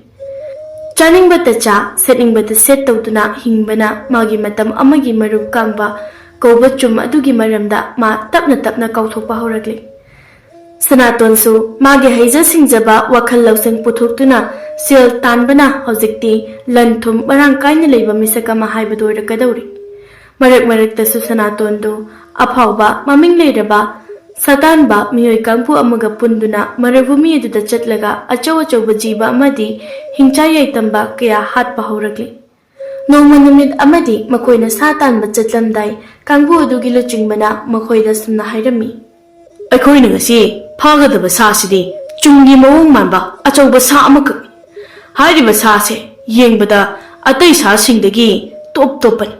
ꯆꯥꯅꯤꯡꯕꯇ ꯆꯥ ꯁꯦꯠꯅꯤꯡꯕꯇ ꯁꯦꯠ ꯇꯧꯗꯨꯅ ꯍꯤꯡꯕꯅ ꯃꯥꯒꯤ ꯃꯇꯝ ꯑꯃꯒꯤ ꯃꯔꯨꯞ ꯀꯥꯡꯕ ꯀꯧꯕ ꯆꯨꯝ ꯑꯗꯨꯒꯤ ꯃꯔꯝꯗ ꯃꯥ ꯇꯞꯅ ꯇꯞꯅ ꯀꯥꯎꯊꯣꯛꯄ ꯍꯧꯔꯛꯂꯤ Sanatonsu magi haija singjaba wakhal lauseng puthoktuna sel tanbana hojikti lanthum marang kaina leiba misaka ma haibadu rakadauri marak tasu Sanatondu aphauba maming leiraba satanba miyoi kangpu amaga punduna maravumi eduda chatlaga achau jiba amadi hingchai yaitamba kaya hatpa haurakli nongma numit amadi makoina satanba chatlamdai kangpu adugi luchingbana makoida sumna hairami ꯑꯩꯈꯣꯏꯅ ꯉꯁꯤ ꯐꯥꯒꯗꯕ ꯁꯥꯁꯤꯗꯤ ꯆꯨꯝꯒꯤ ꯃꯑꯣꯡ ꯃꯥꯟꯕ ꯑꯆꯧꯕ ꯁꯥ ꯑꯃꯈꯛꯅꯤ ꯍꯥꯏꯔꯤꯕ ꯁꯥꯁꯦ ꯌꯦꯡꯕꯗ ꯑꯇꯩ ꯁꯥꯁꯤꯡꯗꯒꯤ ꯇꯣꯞ ꯇꯣꯞꯄꯅꯤ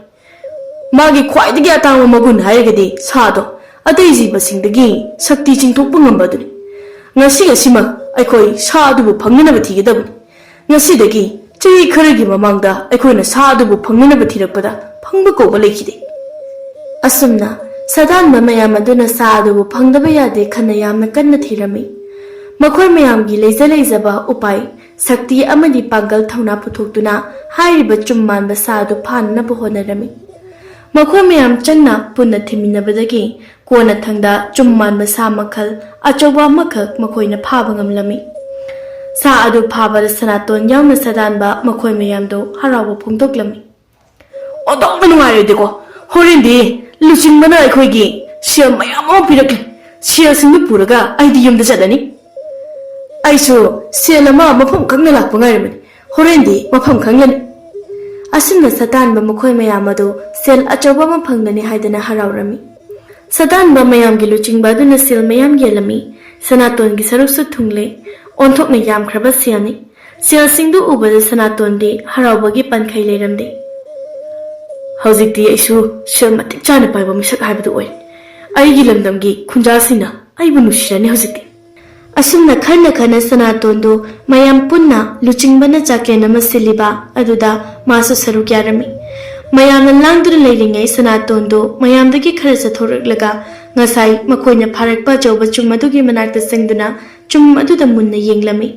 ꯃꯥꯒꯤ ꯈ꯭ꯋꯥꯏꯗꯒꯤ ꯑꯇꯥꯡꯕ ꯃꯒꯨꯟ ꯍꯥꯏꯔꯒꯗꯤ ꯁꯥꯗꯣ ꯑꯇꯩ ꯖꯤꯕꯁꯤꯡꯗꯒꯤ ꯁꯛꯇꯤ ꯆꯤꯡꯊꯣꯛꯄ ꯉꯝꯕ ꯑꯗꯨꯅꯤ ꯉꯁꯤꯃꯛ ꯑꯩꯈꯣꯏ ꯁꯥ ꯑꯗꯨꯕꯨ ꯐꯪꯅꯅꯕ ꯊꯤꯒꯗꯕꯅꯤ ꯉꯁꯤꯗꯒꯤ ꯆꯍꯤ ꯈꯔꯒꯤ ꯃꯃꯥꯡꯗ ꯑꯩꯈꯣꯏꯅ ꯁꯥ ꯑꯗꯨꯕꯨ ꯐꯪꯅꯅꯕ ꯊꯤꯔꯛꯄꯗ ꯐꯪꯕ ꯀꯧꯕ ꯂꯩꯈꯤꯗꯦ asumna sadanba mayam aduna sa adubu phangdaba yade khana yamna kanna thirami makhoi mayam gi leizaba upai sakti amadi pangal thauna puthoktuna hairiba chumman ba sa adu phanna bu honarami makhoi mayam changna punna thiminabadagi kona thangda chumman ba sa makhal achoba makhak makhoina phaba ngamlami sa adu phaba Sanaton yawna sadanba makhoi mayam do harawa phungdoklami odong nuai de ko horindi lucingbana ꯑꯩꯈꯣꯏꯒꯤ ꯁꯦꯜ ꯃꯌꯥꯝ ꯑꯃ ꯄꯤꯔꯛꯂꯦ ꯁꯦꯜꯁꯤꯡꯗꯨ ꯄꯨꯔꯒ ꯑꯩꯗꯤ ꯌꯨꯝꯗ ꯆꯠꯂꯅꯤ ꯑꯩꯁꯨ ꯁꯦꯜ ꯑꯃ ꯃꯐꯝ ꯈꯪꯅ ꯂꯥꯛꯄ ꯉꯥꯏꯔꯕꯅꯤ ꯍꯣꯔꯦꯟꯗꯤ ꯃꯐꯝ ꯈꯪꯂꯅꯤ asumna satanba makhoi mayam adu sel achoba ma phangnani haidana haraurami satanba mayam gi luchingba aduna sel mayam yelami Sanaton gi saruksu thungle onthokna yamkhraba selni sel singdu ubada Sanaton di haraubagi pankhai leiramde ꯍꯧꯖꯤꯛꯇꯤ ꯑꯩꯁꯨ ꯁꯦꯜ ꯃꯇꯤꯛ ꯆꯥꯅ ꯄꯥꯏꯕ ꯃꯤꯁꯛ ꯍꯥꯏꯕꯗꯨ ꯑꯣꯏ ꯑꯩꯒꯤ ꯂꯝꯗꯝꯒꯤ ꯈꯨꯟꯖꯥꯁꯤꯡꯅ ꯑꯩꯕꯨ ꯅꯨꯡꯁꯤꯔꯅꯤ ꯍꯧꯖꯤꯛꯇꯤ asumna khana Sanaton do mayam punna luchingbana chaken ama siliba aduda masu saruk yarami mayamna langdura leiringai Sanaton do mayamdagi khara chathoraklaga ngasai makoina pharakpa chawba chumadugi manakta singduna chum aduda munna yenglami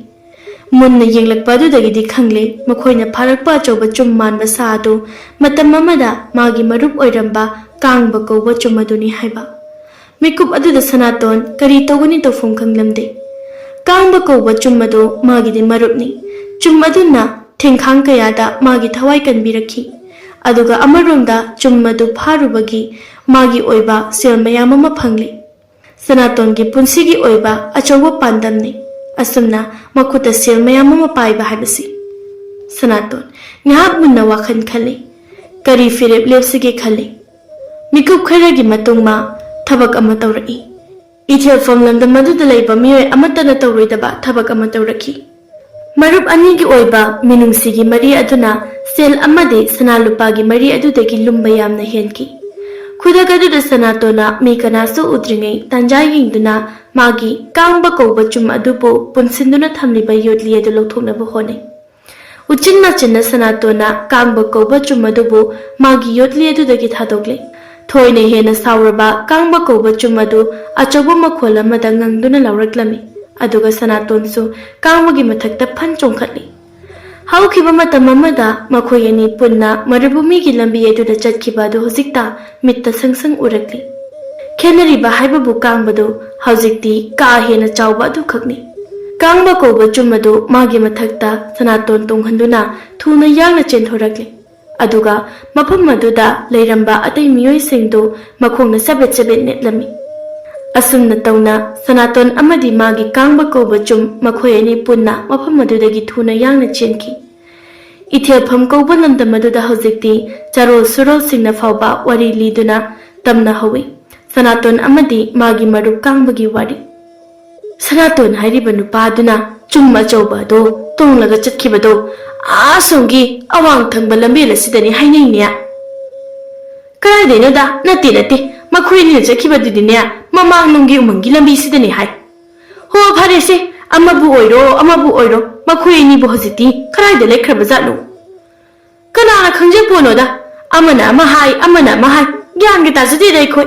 munna yenglakpa adudagidi khangle makoina pharakpa chawba chum manba sa adu matam amada magi marup oiramba kangba kawba chumaduni haiba mikup aduda Sanaton kari toguni tofum khanglamde kangba kawba chumado magi di marupni chumaduna thengkhang kayada magi thawai kanbirakhi aduga amaromda chumadu pharubagi magi oiba sel mayam ama phangli Sanaton gi punsigi oiba achoba pandamni asumna makuta sel mayam ama paiba habasi Sanaton ngahak munna wakhan khali kari firep lepsige khali mikup kharagi matungma thabak ama tawrai ithel famlamda maduda leiba miyoi amatana tawroidaba thabak ama tawraki marup ani gi oiba minungsigi mari aduna sel amade Sanalupagi mari adudagi lumba yamna henki khudaga aduda Sanatona mi kanasu udringai tanjai yingduna magi kangba kawba chum adubo punsinduna thamliba yodli adu lokthoknaba honai uchin machinna Sanatona kangba kawba chum adubo magi yodli adudagi thadokle thoine hena sauraba kangba kawba chum adu achoba makhol amada ngangduna lawraklami aduga Sanaton su kangba mathakta phan chongkhatli haukiba matam amada makhoi ani punna marubumi gi lambi eduda chatkhiba adu hojikta mitta sangsang urakli khenariba haibabu kangbadu hojikti ka hena chawba adu khakni kangba kawba chumadu magi mathakta Sanaton tonghanduna thuna yangna chenthorakli aduga mafam aduda leiramba atai miyoi singdu makhongna sabet netlami asumna tawna Sanaton amadi magi kangba kawba chum makhoi ani punna mafam adudagi thuna yangna chenki ithel pham kawba lamdam aduda hojikti charol surol singna fawba wari liduna tamna hawi Sanaton amadi magi marup kangbagi wari Sanaton hairiba nupa aduna chumma chawba do tonglaga chatkibado asongi awang thangba lambe lasidani hainainya karaidenoda nati makhoi ni chakhibadudine mamang nunggi umangi lambi sidani hai ho pharese amabu oiro makhoi ni bo hojiti karaida lekhraba jatlu kanana khangje ponoda amana mahai gyan gi tajudi dai khoi